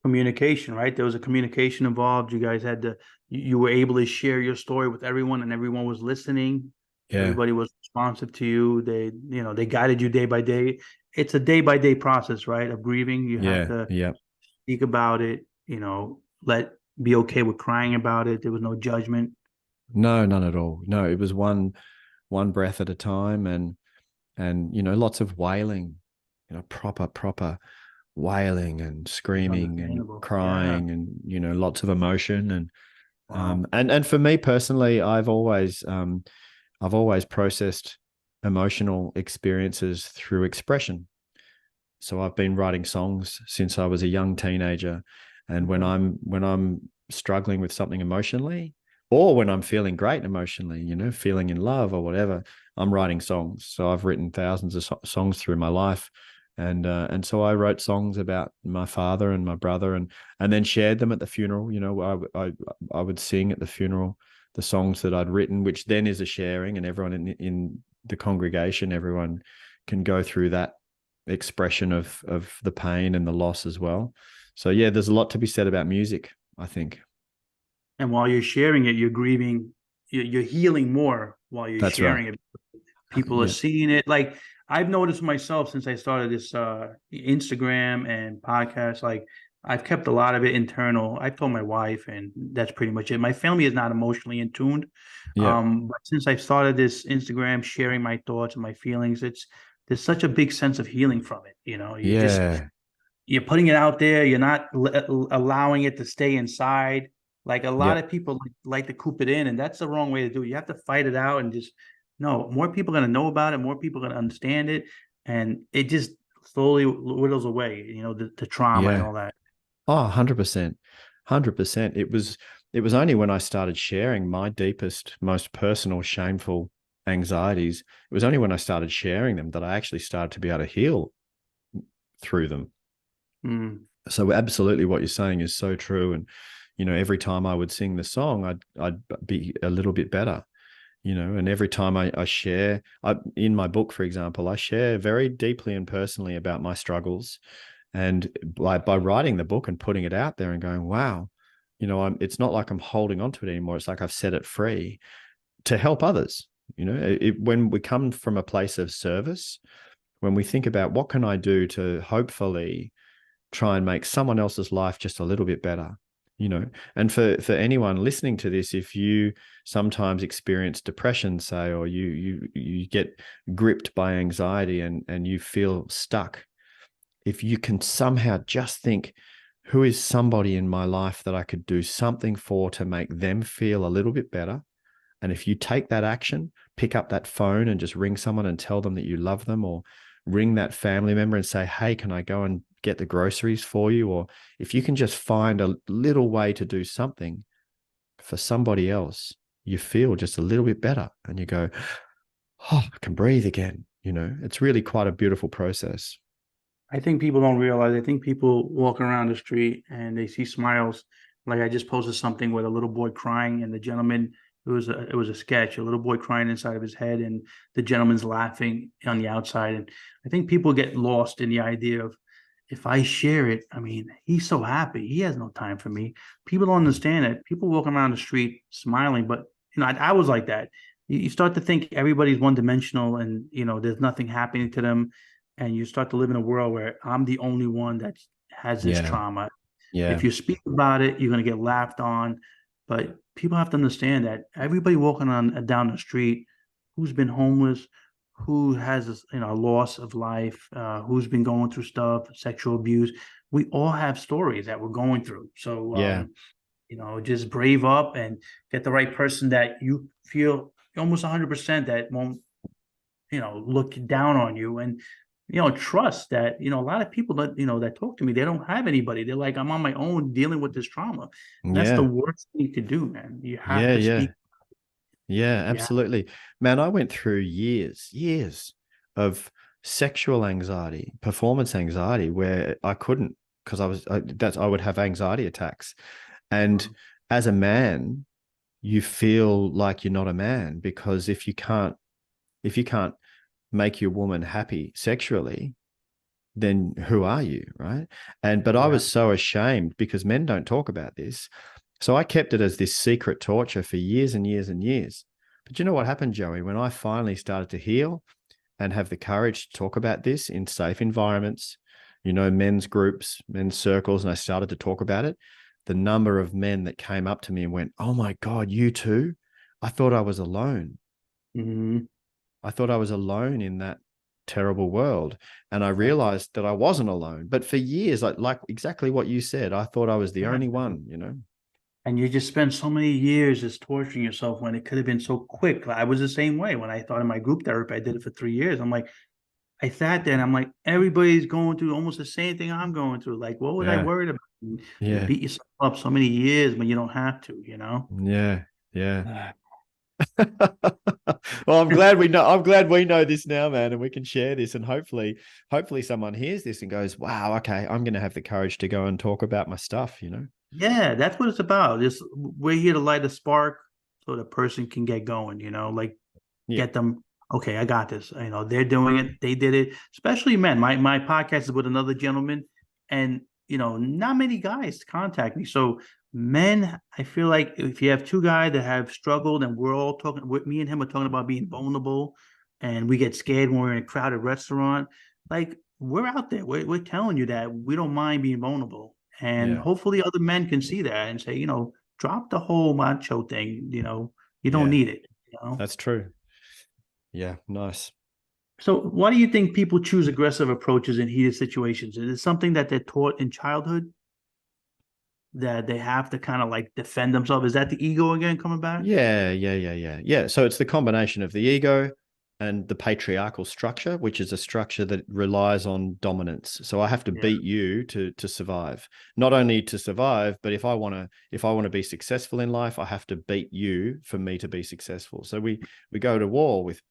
Communication, right? There was a communication involved. You guys had you were able to share your story with everyone, and everyone was listening. Yeah. Everybody was responsive to you. They guided you day by day. It's a day by day process, right? Of grieving. You have Yeah. to Yeah. speak about it, be okay with crying about it. There was no judgment. No, none at all. No, it was one breath at a time, and lots of wailing, proper wailing and It's screaming and understandable. Yeah. crying, and lots of emotion. And Wow. and for me personally, I've always processed emotional experiences through expression. So I've been writing songs since I was a young teenager, and when Okay. I'm struggling with something emotionally, or when I'm feeling great emotionally, feeling in love or whatever, I'm writing songs. So I've written thousands of songs through my life, and so I wrote songs about my father and my brother, and then shared them at the funeral. I would sing at the funeral the songs that I'd written, which then is a sharing, and everyone in the congregation, everyone can go through that expression of the pain and the loss as well. So yeah, there's a lot to be said about music, I think. And while you're sharing it, you're grieving. You're healing more while you're That's right. sharing it. People are Yeah. seeing it. Like, I've noticed myself since I started this Instagram and podcast, like, I've kept a lot of it internal. I told my wife, and that's pretty much it. My family is not emotionally in tuned. Yeah. But since I started this Instagram, sharing my thoughts and my feelings, there's such a big sense of healing from it. Yeah. You're putting it out there. You're not allowing it to stay inside. Like, a lot Yep. of people like to coop it in, and that's the wrong way to do it. You have to fight it out and just no. More people are going to know about it. More people are going to understand it, and it just slowly whittles away, the trauma and Yeah. all that. Oh, 100%. 100%. It was only when I started sharing my deepest, most personal, shameful anxieties, it was only when I started sharing them that I actually started to be able to heal through them. Mm, So absolutely what you're saying is so true. And, every time I would sing the song, I'd be a little bit better, and every time I share, in my book, for example, I share very deeply and personally about my struggles. And by writing the book and putting it out there and going, wow, it's not like I'm holding on to it anymore. It's like I've set it free to help others. When we come from a place of service, when we think about what can I do to hopefully try and make someone else's life just a little bit better, and for anyone listening to this, if you sometimes experience depression, say, or you get gripped by anxiety and you feel stuck, if you can somehow just think, who is somebody in my life that I could do something for to make them feel a little bit better? And if you take that action, pick up that phone and just ring someone and tell them that you love them, or ring that family member and say, hey, can I go and get the groceries for you? Or if you can just find a little way to do something for somebody else, you feel just a little bit better and you go, oh, I can breathe again. It's really quite a beautiful process. I think people don't realize. I think people walk around the street and they see smiles. Like I just posted something with a little boy crying, and the gentleman. It was a sketch. A little boy crying inside of his head, and the gentleman's laughing on the outside. And I think people get lost in the idea of, if I share it, I mean, he's so happy. He has no time for me. People don't understand it. People walking around the street smiling, but I was like that. You start to think everybody's one dimensional, and there's nothing happening to them, and you start to live in a world where I'm the only one that has this Yeah. trauma. Yeah. If you speak about it, you're going to get laughed on. But people have to understand that everybody walking on down the street who's been homeless, who has a loss of life, who's been going through stuff, sexual abuse, we all have stories that we're going through. So, Yeah. just brave up and get the right person that you feel almost 100% that won't look down on you, and trust that a lot of people that that talk to me, they don't have anybody. They're like, I'm on my own dealing with this trauma. And that's the Yeah. worst thing to do, man. You have Yeah. to Yeah. speak. Yeah, Yeah. absolutely. Man, I went through years of sexual anxiety, performance anxiety, where I couldn't, because I would have anxiety attacks. And as a man, you feel like you're not a man, because if you can't make your woman happy sexually, then who are you, right? But I Yeah. was so ashamed because men don't talk about this. So I kept it as this secret torture for years and years and years. But you know what happened, Joey? When I finally started to heal and have the courage to talk about this in safe environments, men's groups, men's circles, and I started to talk about it, the number of men that came up to me and went, oh my God, you too? I thought I was alone. Hmm. I thought I was alone in that terrible world. And I Yeah. realized that I wasn't alone. But for years, like exactly what you said, I thought I was the Yeah. only one. And you just spend so many years just torturing yourself when it could have been so quick. I was the same way when I thought in my group therapy. I did it for 3 years. I'm like, I sat there and I'm like, everybody's going through almost the same thing I'm going through. Like, what was I Yeah. worried about? And you Yeah. beat yourself up so many years when you don't have to. Yeah. Yeah. Ah. Well, I'm glad we know this now, man, and we can share this, and hopefully someone hears this and goes, wow, okay, I'm going to have the courage to go and talk about my stuff. Yeah, that's what it's about. Just we're here to light a spark so the person can get going, like Yeah. get them, okay, I got this. They're doing it, they did it, especially men. My podcast is with another gentleman, and not many guys contact me. So men, I feel like if you have two guys that have struggled and we're all talking, with me and him are talking about being vulnerable, and we get scared when we're in a crowded restaurant, like we're out there. We're telling you that we don't mind being vulnerable. And Yeah. hopefully other men can see that and say, drop the whole macho thing, you don't Yeah. need it. That's true. Yeah. Nice. So why do you think people choose aggressive approaches in heated situations? Is it something that they're taught in childhood that they have to kind of like defend themselves? Is that the ego again coming back? Yeah. Yeah. Yeah. Yeah. Yeah. So it's the combination of the ego, and the patriarchal structure, which is a structure that relies on dominance. So I have to Yeah. beat you to survive. Not only to survive, but if I want to be successful in life, I have to beat you for me to be successful. So we go to war with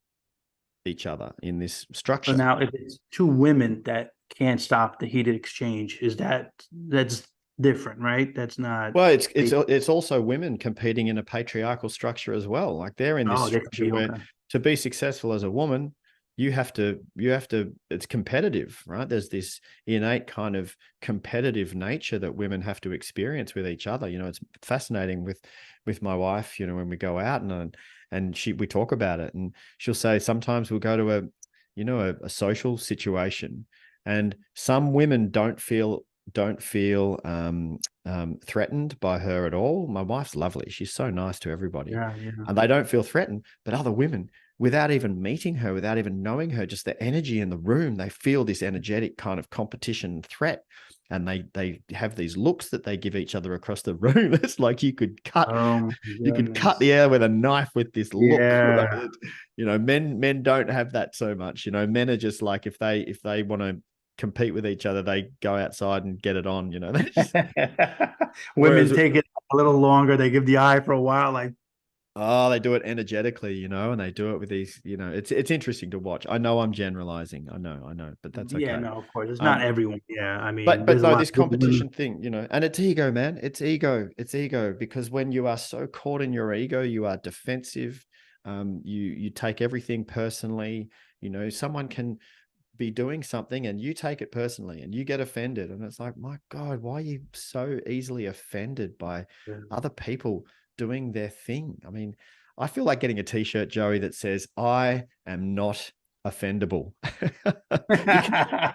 each other in this So structure. now, if it's two women that can't stop the heated exchange, that's different, right? That's not. Well, it's also women competing in a patriarchal structure as well. Like they're in this Oh, they could structure be where okay. to be successful as a woman, you have to it's competitive, right? There's this innate kind of competitive nature that women have to experience with each other. It's fascinating with my wife, when we go out and we talk about it, and she'll say sometimes we'll go to a social situation, and some women don't feel threatened by her at all. My wife's lovely. She's so nice to everybody. Yeah, yeah. And they don't feel threatened. But other women, without even meeting her, without even knowing her, just the energy in the room, they feel this energetic kind of competition threat. And they have these looks that they give each other across the room. It's like you could cut Oh my the goodness. air with a knife with this look. Yeah. Men don't have that so much. Men are just like, if they want to compete with each other, they go outside and get it on. Women Whereas, take it a little longer. They give the eye for a while, like, oh, they do it energetically, and they do it with these, it's interesting to watch. I know I'm generalizing. I know, but that's yeah, okay. no, of course. It's not Um, everyone. Yeah. I but mean, but there's a no, lot this of women. competition thing, and it's ego, man. It's ego. It's ego, because when you are so caught in your ego, you are defensive. You take everything personally. Someone can be doing something and you take it personally and you get offended, and it's like, my God, why are you so easily offended by Yeah. other people doing their thing? I mean, I feel like getting a t-shirt, Joey, that says I am not offendable. you can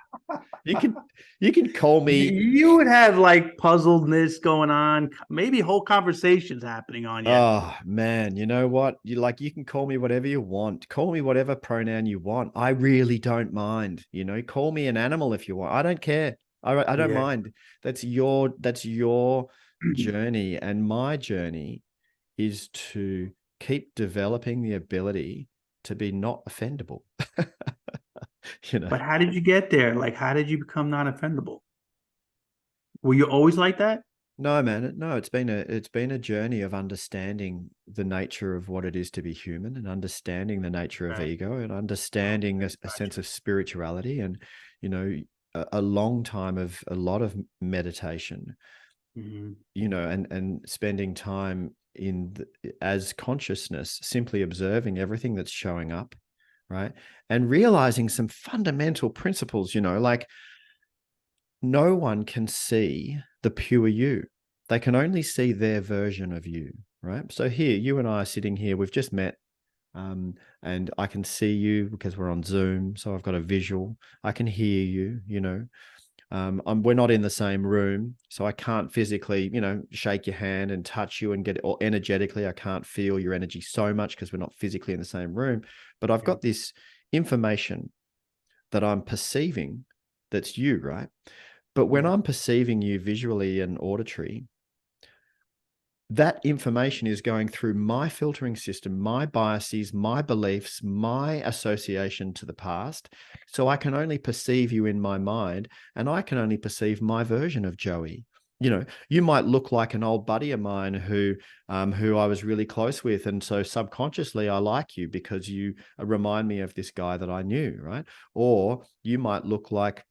you can you can call me. You would have like puzzledness going on, maybe whole conversations happening on you. Oh man, you know what? You can call me whatever you want. Call me whatever pronoun you want. I really don't mind. Call me an animal if you want. I don't care. I don't Yeah. mind. That's your journey, and my journey is to keep developing the ability to be not offendable. you know. But how did you get there? Like, how did you become non-offendable? Were you always like that? No, man. No, it's been a journey of understanding the nature of what it is to be human, and understanding the nature of Right. ego, and Okay. understanding a sense Gotcha. of spirituality, and you know, a long time of a lot of meditation, Mhm. and spending time as consciousness, simply observing everything that's showing up, right, and realizing some fundamental principles. Like, no one can see the pure you. They can only see their version of you, right? So here, you and I are sitting here, we've just met, and I can see you because we're on Zoom. So I've got a visual. I can hear you, we're not in the same room. So I can't physically, shake your hand and touch you and or energetically, I can't feel your energy so much because we're not physically in the same room. But I've Yeah. got this information that I'm perceiving that's you, right? But when Yeah. I'm perceiving you visually and auditory, that information is going through my filtering system, my biases, my beliefs, my association to the past. So I can only perceive you in my mind, and I can only perceive my version of Joey. You might look like an old buddy of mine who I was really close with, and so subconsciously I like you because you remind me of this guy that I knew, right? Or you might look like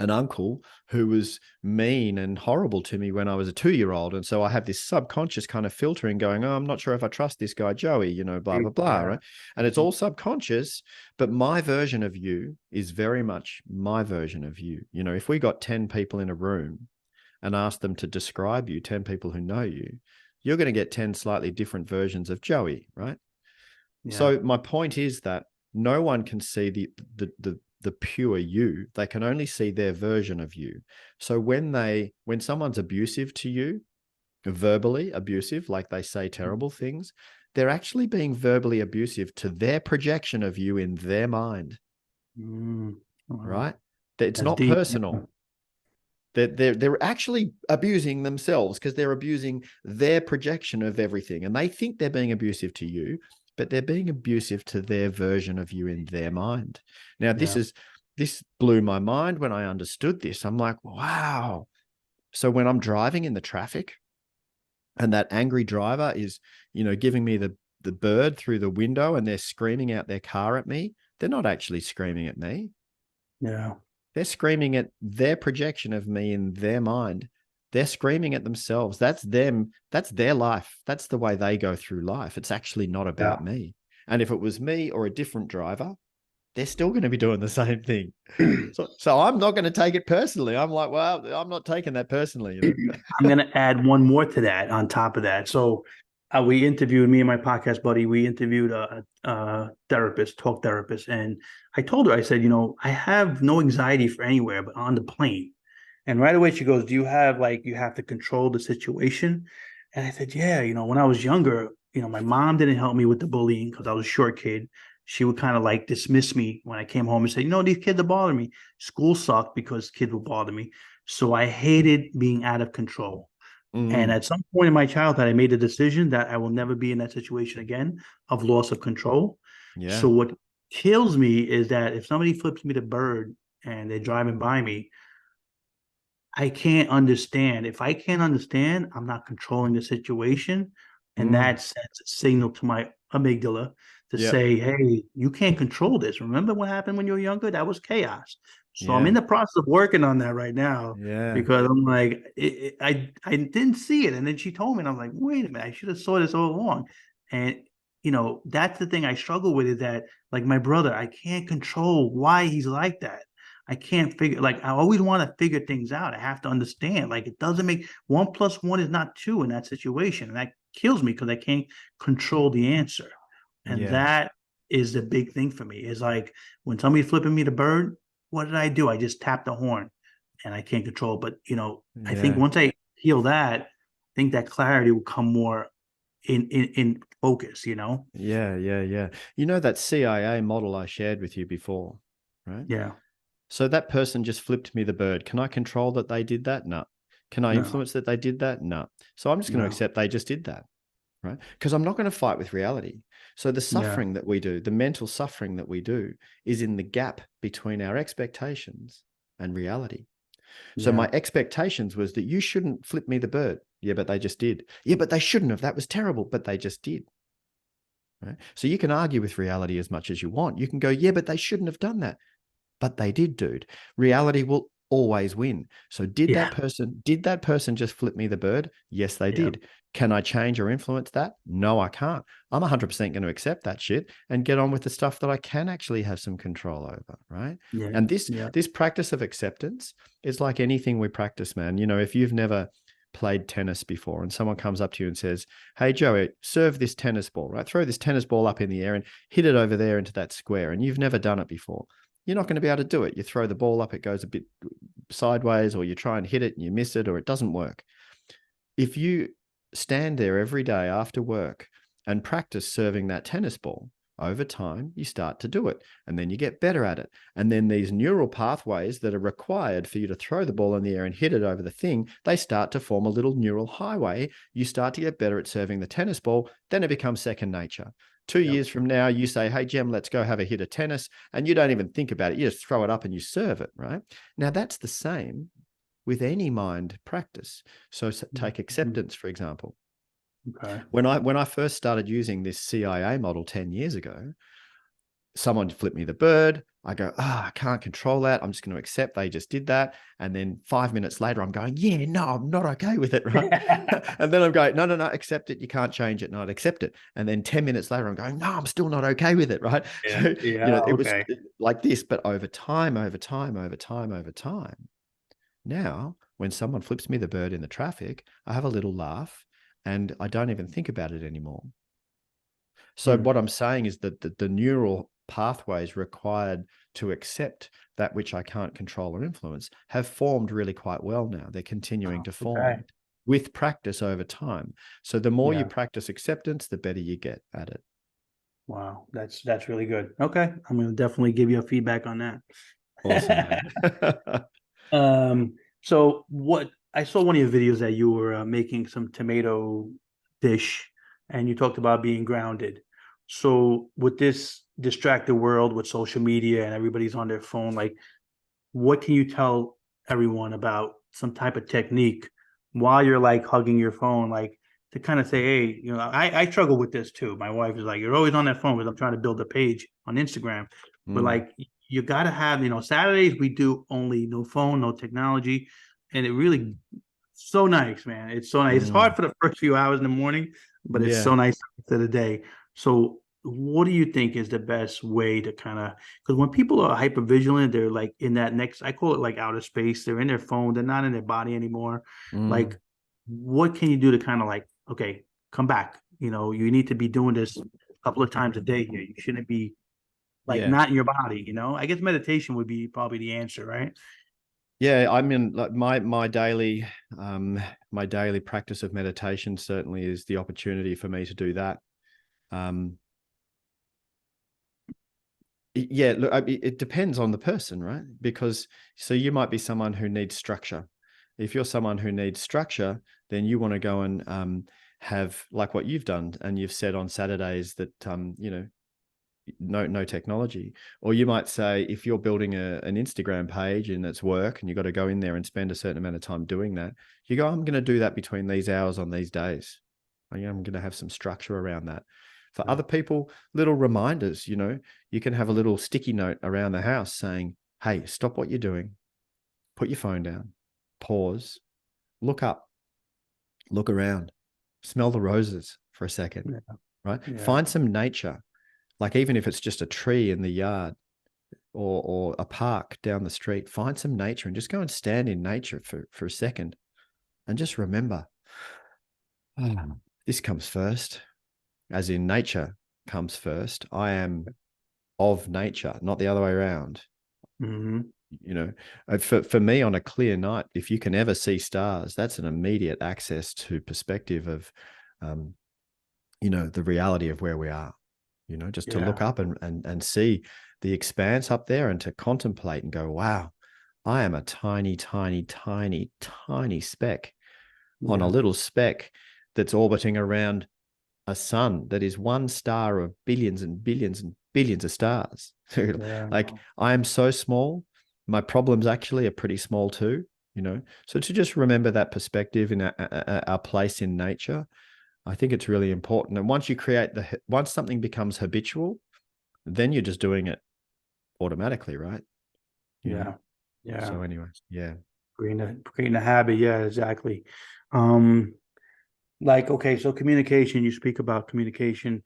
an uncle who was mean and horrible to me when I was a 2-year-old. And so I have this subconscious kind of filtering going, oh, I'm not sure if I trust this guy, Joey, blah, blah, blah. Yeah. Right. And it's all subconscious, but my version of you is very much my version of you. If we got 10 people in a room and asked them to describe you, 10 people who know you, you're going to get 10 slightly different versions of Joey. Right. Yeah. So my point is that no one can see the pure you. They can only see their version of you. So when someone's abusive to you, verbally abusive, like they say terrible things, they're actually being verbally abusive to their projection of you in their mind, Mm. Wow. right? It's That's not deep. personal. They're actually abusing themselves because they're abusing their projection of everything, and they think they're being abusive to you, but they're being abusive to their version of you in their mind. Now, Yeah. this blew my mind when I understood this. I'm like, wow. So when I'm driving in the traffic and that angry driver is, giving me the bird through the window and they're screaming out their car at me, they're not actually screaming at me. Yeah. They're screaming at their projection of me in their mind. They're screaming at themselves. That's them. That's their life. That's the way they go through life. It's actually not Yeah. about me. And if it was me or a different driver, they're still going to be doing the same thing. So I'm not going to take it personally. I'm like, well, I'm not taking that personally. I'm going to add one more to that on top of that. So we interviewed, me and my podcast buddy, we interviewed a therapist, talk therapist. And I told her, I said, I have no anxiety for anywhere, but on the plane. And right away she goes, do you have you have to control the situation? And I said, yeah, when I was younger, my mom didn't help me with the bullying because I was a short kid. She would kind of dismiss me when I came home and say, these kids are bothering me. School sucked because kids would bother me. So I hated being out of control. And Mm, at some point in my childhood, I made a decision that I will never be in that situation again of loss of control. So yeah. what kills me is that if somebody flips me the bird and they're driving by me, I can't understand. If I can't understand, I'm not controlling the situation. And Mm, that sends a signal to my amygdala to yep. say, hey, you can't control this. Remember what happened when you were younger? That was chaos. So I'm in Yeah. the process of working on that right now Yeah. because I'm like, I didn't see it. And then she told me, and I'm like, wait a minute, I should have saw this all along. And, that's the thing I struggle with is that, like my brother, I can't control why he's like that. I can't figure I always want to figure things out. I have to understand. It doesn't make 1 + 1 is not 2 in that situation. And that kills me because I can't control the answer. And Yeah. that is the big thing for me. Is when somebody's flipping me the bird, what did I do? I just tapped the horn and I can't control. But I think Yeah. once I heal that, I think that clarity will come more in focus, Yeah. Yeah. Yeah. You know that CIA model I shared with you before, right? Yeah. So that person just flipped me the bird. Can I control that they did that? No. Can I No. influence that they did that? No. So I'm just going to No. accept they just did that, right? Because I'm not going to fight with reality. So the Yeah. suffering that we do, the mental suffering that we do, is in the gap between our expectations and reality. So Yeah. my expectations was that you shouldn't flip me the bird. Yeah, but they just did. Yeah, but they shouldn't have. That was terrible, but they just did. Right? So you can argue with reality as much as you want. You can go, yeah, but they shouldn't have done that. But they did, dude. Reality will always win. So Yeah. did that person just flip me the bird? Yes, they Yeah. did. Can I change or influence that? No, I can't. I'm 100% going to accept that shit and get on with the stuff that I can actually have some control over, right? Yeah. And this Yeah. this practice of acceptance is like anything we practice, man. If you've never played tennis before and someone comes up to you and says, "Hey, Joey, serve this tennis ball, right? Throw this tennis ball up in the air and hit it over there into that square." And you've never done it before, you're not going to be able to do it. You throw the ball up, it goes a bit sideways, or you try and hit it and you miss it, or it doesn't work. If you stand there every day after work and practice serving that tennis ball, over time, you start to do it and then you get better at it. And then these neural pathways that are required for you to throw the ball in the air and hit it over the thing, they start to form a little neural highway. You start to get better at serving the tennis ball. Then it becomes second nature. 2 years from now, you say, "Hey, Jem, let's go have a hit of tennis." And you don't even think about it. You just throw it up and you serve it, right? Now, that's the same with any mind practice. So take Mhm. acceptance, for example. Okay. When I first started using this CIA model 10 years ago, someone flipped me the bird. I go, I can't control that. I'm just going to accept they just did that. And then 5 minutes later, I'm going, yeah, no, I'm not okay with it, right? And then I'm going, no, accept it. You can't change it. No, I'd accept it. And then 10 minutes later, I'm going, no, I'm still not okay with it, right? Yeah. So, Yeah. it was Okay. like this, but over time, now, when someone flips me the bird in the traffic, I have a little laugh and I don't even think about it anymore. So Hmm. what I'm saying is that the neural pathways required to accept that which I can't control or influence have formed really quite well now. They're continuing Oh, to form okay. with practice over time. So the more you Yeah. practice acceptance, the better you get at it. Wow. That's really good. Okay. I'm gonna definitely give you a feedback on Awesome, that. man. So what I saw one of your videos that you were making some tomato dish and you talked about being grounded. So with this distracted world with social media and everybody's on their phone, like what can you tell everyone about some type of technique while you're like hugging your phone, like to kind of say, hey, I struggle with this too. My wife is like, you're always on that phone because I'm trying to build a page on Instagram. But Mm, like you gotta have, Saturdays we do only no phone, no technology. And it really so nice, man. It's so nice. It's hard mm, for the first few hours in the morning, but it's yeah. so nice to the day. So what do you think is the best way to kind of, because when people are hyper vigilant, they're like in that next, I call it like outer space. They're in their phone, they're not in their body anymore. Mm, Like, what can you do to kind of like, okay, come back? You need to be doing this a couple of times a day here. You shouldn't be like yeah. not in your body. I guess meditation would be probably the answer, right? Yeah, I mean, like um, my daily practice of meditation certainly is the opportunity for me to do that. Um, yeah, look, it depends on the person, right? Because so you might be someone who needs structure. If you're someone who needs structure, then you want to go and have like what you've done, and you've said on Saturdays that no technology. Or you might say, if you're building an Instagram page and it's work and you've got to go in there and spend a certain amount of time doing that, you go, I'm going to do that between these hours on these days. I'm going to have some structure around that. For Yeah. other people, little reminders, you can have a little sticky note around the house saying, hey, stop what you're doing, put your phone down, pause, look up, look around, smell the roses for a second, Yeah. right? Yeah. Find some nature, like even if it's just a tree in the yard, or a park down the street, find some nature and just go and stand in nature for a second and just remember, this comes first, as in nature comes first. I am of nature, not the other way around. Hmm. For me on a clear night, if you can ever see stars, that's an immediate access to perspective of, um, the reality of where we are. Just to look Yeah. up and see the expanse up there and to contemplate and go, wow, I am a tiny, tiny, tiny, tiny speck on a Yeah. little speck that's orbiting around a sun that is one star of billions and billions and billions of stars. Yeah. Like I am so small. My problems actually are pretty small too. So to just remember that perspective in our place in nature, I think it's really important. And once something becomes habitual, then you're just doing it automatically, right? You know. Yeah. Yeah. So, anyways, yeah. Creating a habit. Yeah, exactly. Um, like, okay, so communication, you speak about communication.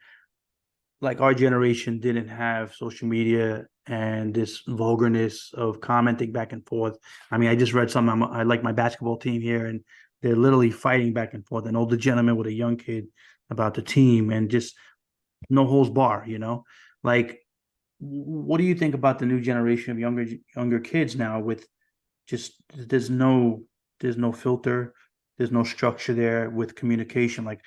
Like our generation didn't have social media and this vulgarness of commenting back and forth. I mean, I just read something. I like my basketball team here, and they're literally fighting back and forth. An older gentleman with a young kid about the team, and just no holds bar. Like, what do you think about the new generation of younger kids now with just there's no filter, there's no structure there with communication. Like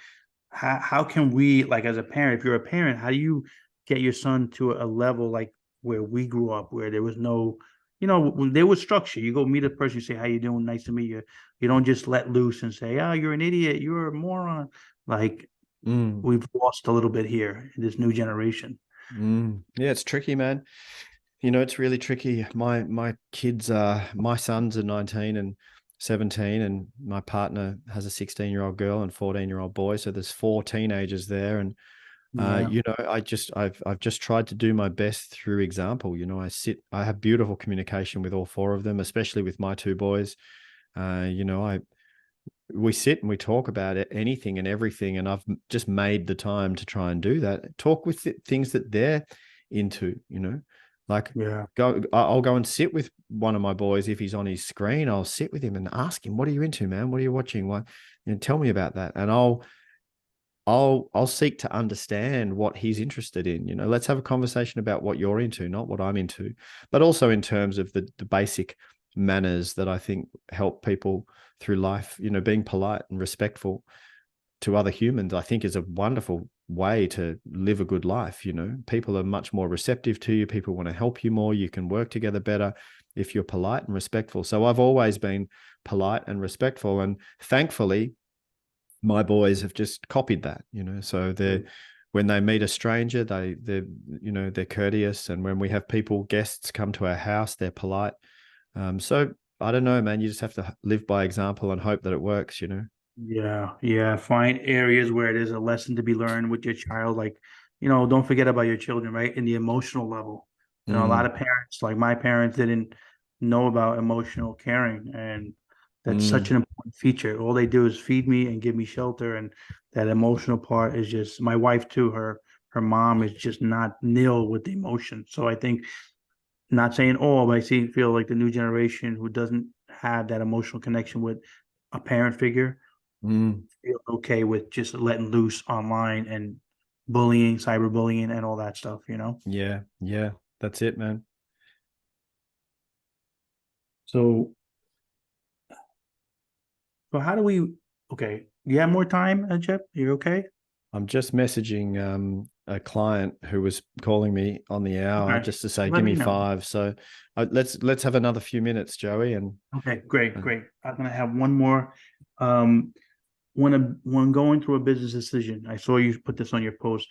how can we, like, as a parent, if you're a parent, how do you get your son to a level like where we grew up, where there was no, when there was structure, you go meet a person, you say, how you doing, nice to meet you. You don't just let loose and say, oh, you're an idiot, you're a moron. Like Mm, we've lost a little bit here in this new generation. yeah, it's tricky, man. It's really tricky. My kids my sons are 19 and 17, and my partner has a 16-year-old girl and 14-year-old boy. So there's four teenagers there, and Yeah. I've just tried to do my best through example. I have beautiful communication with all four of them, especially with my two boys. We sit and we talk about anything and everything, and I've just made the time to try and do that. Talk with things that they're into. Like Yeah. I'll go and sit with one of my boys if he's on his screen. I'll sit with him and ask him, "What are you into, man? What are you watching? What? Tell me about that." And I'll seek to understand what he's interested in. Let's have a conversation about what you're into, not what I'm into, but also in terms of the basic manners that I think help people through life. Being polite and respectful to other humans, I think, is a wonderful way to live a good life. People are much more receptive to you. People want to help you more. You can work together better if you're polite and respectful. So I've always been polite and respectful, and thankfully my boys have just copied that. So when they meet a stranger, they're courteous, and when we have guests come to our house, they're polite. So I don't know, man. You just have to live by example and hope that it works. Yeah, yeah. Find areas where there's a lesson to be learned with your child. Like, don't forget about your children, right? In the emotional level. A lot Mm, of parents, like my parents, didn't know about emotional caring, and that's such mm, an important feature. All they do is feed me and give me shelter, and that emotional part is just my wife too. Her mom is just not nil with the emotion. So I think, not saying all, but feel like the new generation who doesn't have that emotional connection with a parent figure mm. feel okay with just letting loose online and bullying, cyberbullying, and all that stuff. Yeah, yeah, that's it, man. So, so how do we? Okay, you have more time, Jeff? You're okay? I'm just messaging a client who was calling me on the hour Okay, just to say, let give me me know. 5. So let's have another few minutes, Joey. And Okay, great, uh, great. I'm gonna have one more. Um, when going through a business decision, I saw you put this on your post.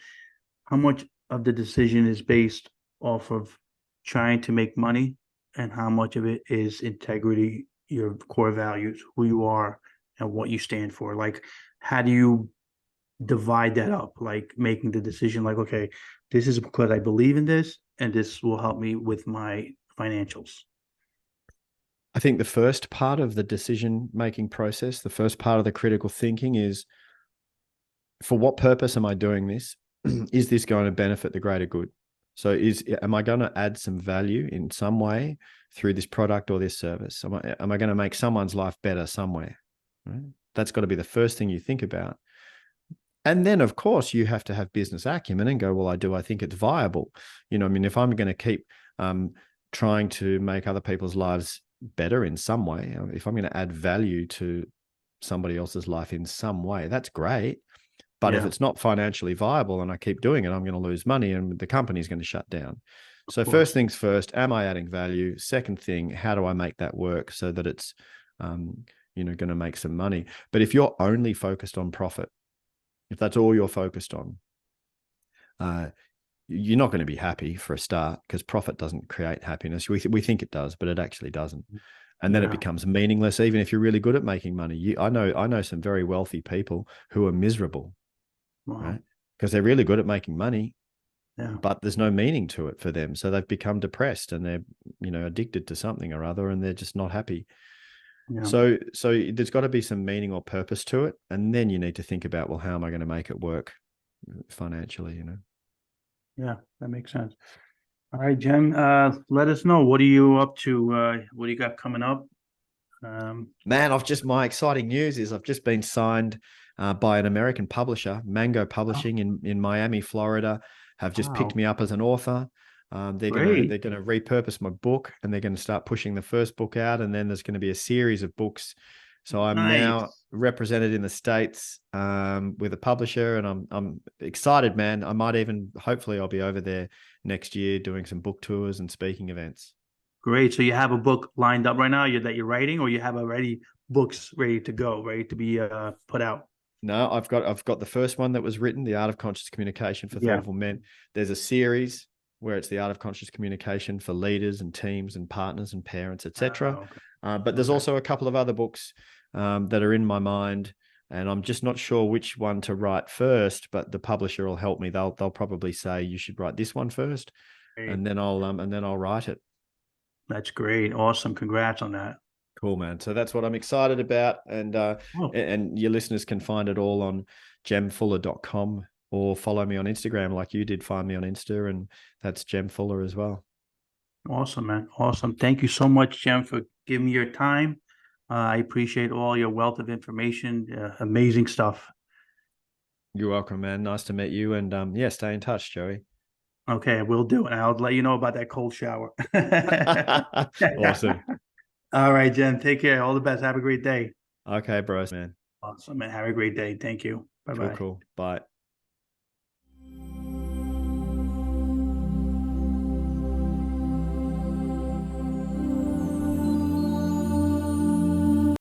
How much of the decision is based off of trying to make money, and how much of it is integrity, your core values, who you are, and what you stand for? Like, how do you divide that up? Like making the decision, like, okay, this is because I believe in this, and this will help me with my financials. I think the first part of the decision making process, the first part of the critical thinking is, for what purpose am I doing this? Is this going to benefit the greater good? So am I going to add some value in some way through this product or this service? Am I going to make someone's life better somewhere? Right? That's got to be the first thing you think about. And then, of course, you have to have business acumen and go, well, I think it's viable. I mean, if I'm going to keep trying to make other people's lives better in some way, if I'm going to add value to somebody else's life in some way, that's great. But if Yeah, it's not financially viable and I keep doing it, I'm going to lose money and the company's going to shut down. of So first course. things first, am I adding value? Second thing, how do I make that work so that it's going to make some money? But if you're only focused on profit, if that's all you're focused on, uh, you're not going to be happy for a start, because profit doesn't create happiness. We think it does, but it actually doesn't. And then it Yeah. becomes meaningless, even if you're really good at making money. I know some very wealthy people who are miserable, Wow. right? Because they're really good at making money, Yeah. but there's no meaning to it for them. So they've become depressed and they're, addicted to something or other, and they're just not happy. Yeah. So there's got to be some meaning or purpose to it. And then you need to think about, well, how am I going to make it work financially? Yeah. That makes sense. All right, Jen. Let us know. What are you up to? What do you got coming up? Man, my exciting news is I've just been signed by an American publisher, Mango Oh, Publishing in Miami, Florida, have just picked wow. me up as an author. They're Great. gonna repurpose my book, and they're gonna start pushing the first book out, and then there's going to be a series of books. So I'm now Nice. represented in the States with a publisher, and I'm excited, man. Hopefully I'll be over there next year doing some book tours and speaking events. Great. So you have a book lined up right now that you're writing, or you have already books ready to go, ready to be put out? No, I've got the first one that was written, The Art of Conscious Communication for Yeah. Thoughtful Men. There's a series where it's the art of conscious communication for leaders and teams and partners and parents, etc. Okay. But there's Okay. also a couple of other books that are in my mind, and I'm just not sure which one to write first. But the publisher will help me. They'll probably say you should write this one first, Great. and then I'll write it. That's great. Awesome. Congrats on that. Cool, man. So that's what I'm excited about. Oh, And your listeners can find it all on jemfuller.com, or follow me on Instagram like you did. Find me on Insta, and that's Jem Fuller as well. awesome, man. Awesome. Thank you so much, Jem, for giving me your time. I appreciate all your wealth of information. Amazing stuff. You're welcome, man. Nice to meet you. And yeah, stay in touch, Joey. Okay, we'll do it. I'll let you know about that cold shower. Awesome. All right, Jen. Take care. All the best. Have a great day. Okay, bros, man. Awesome, man. Have a great day. Thank you. Bye Cool, bye. cool. Bye.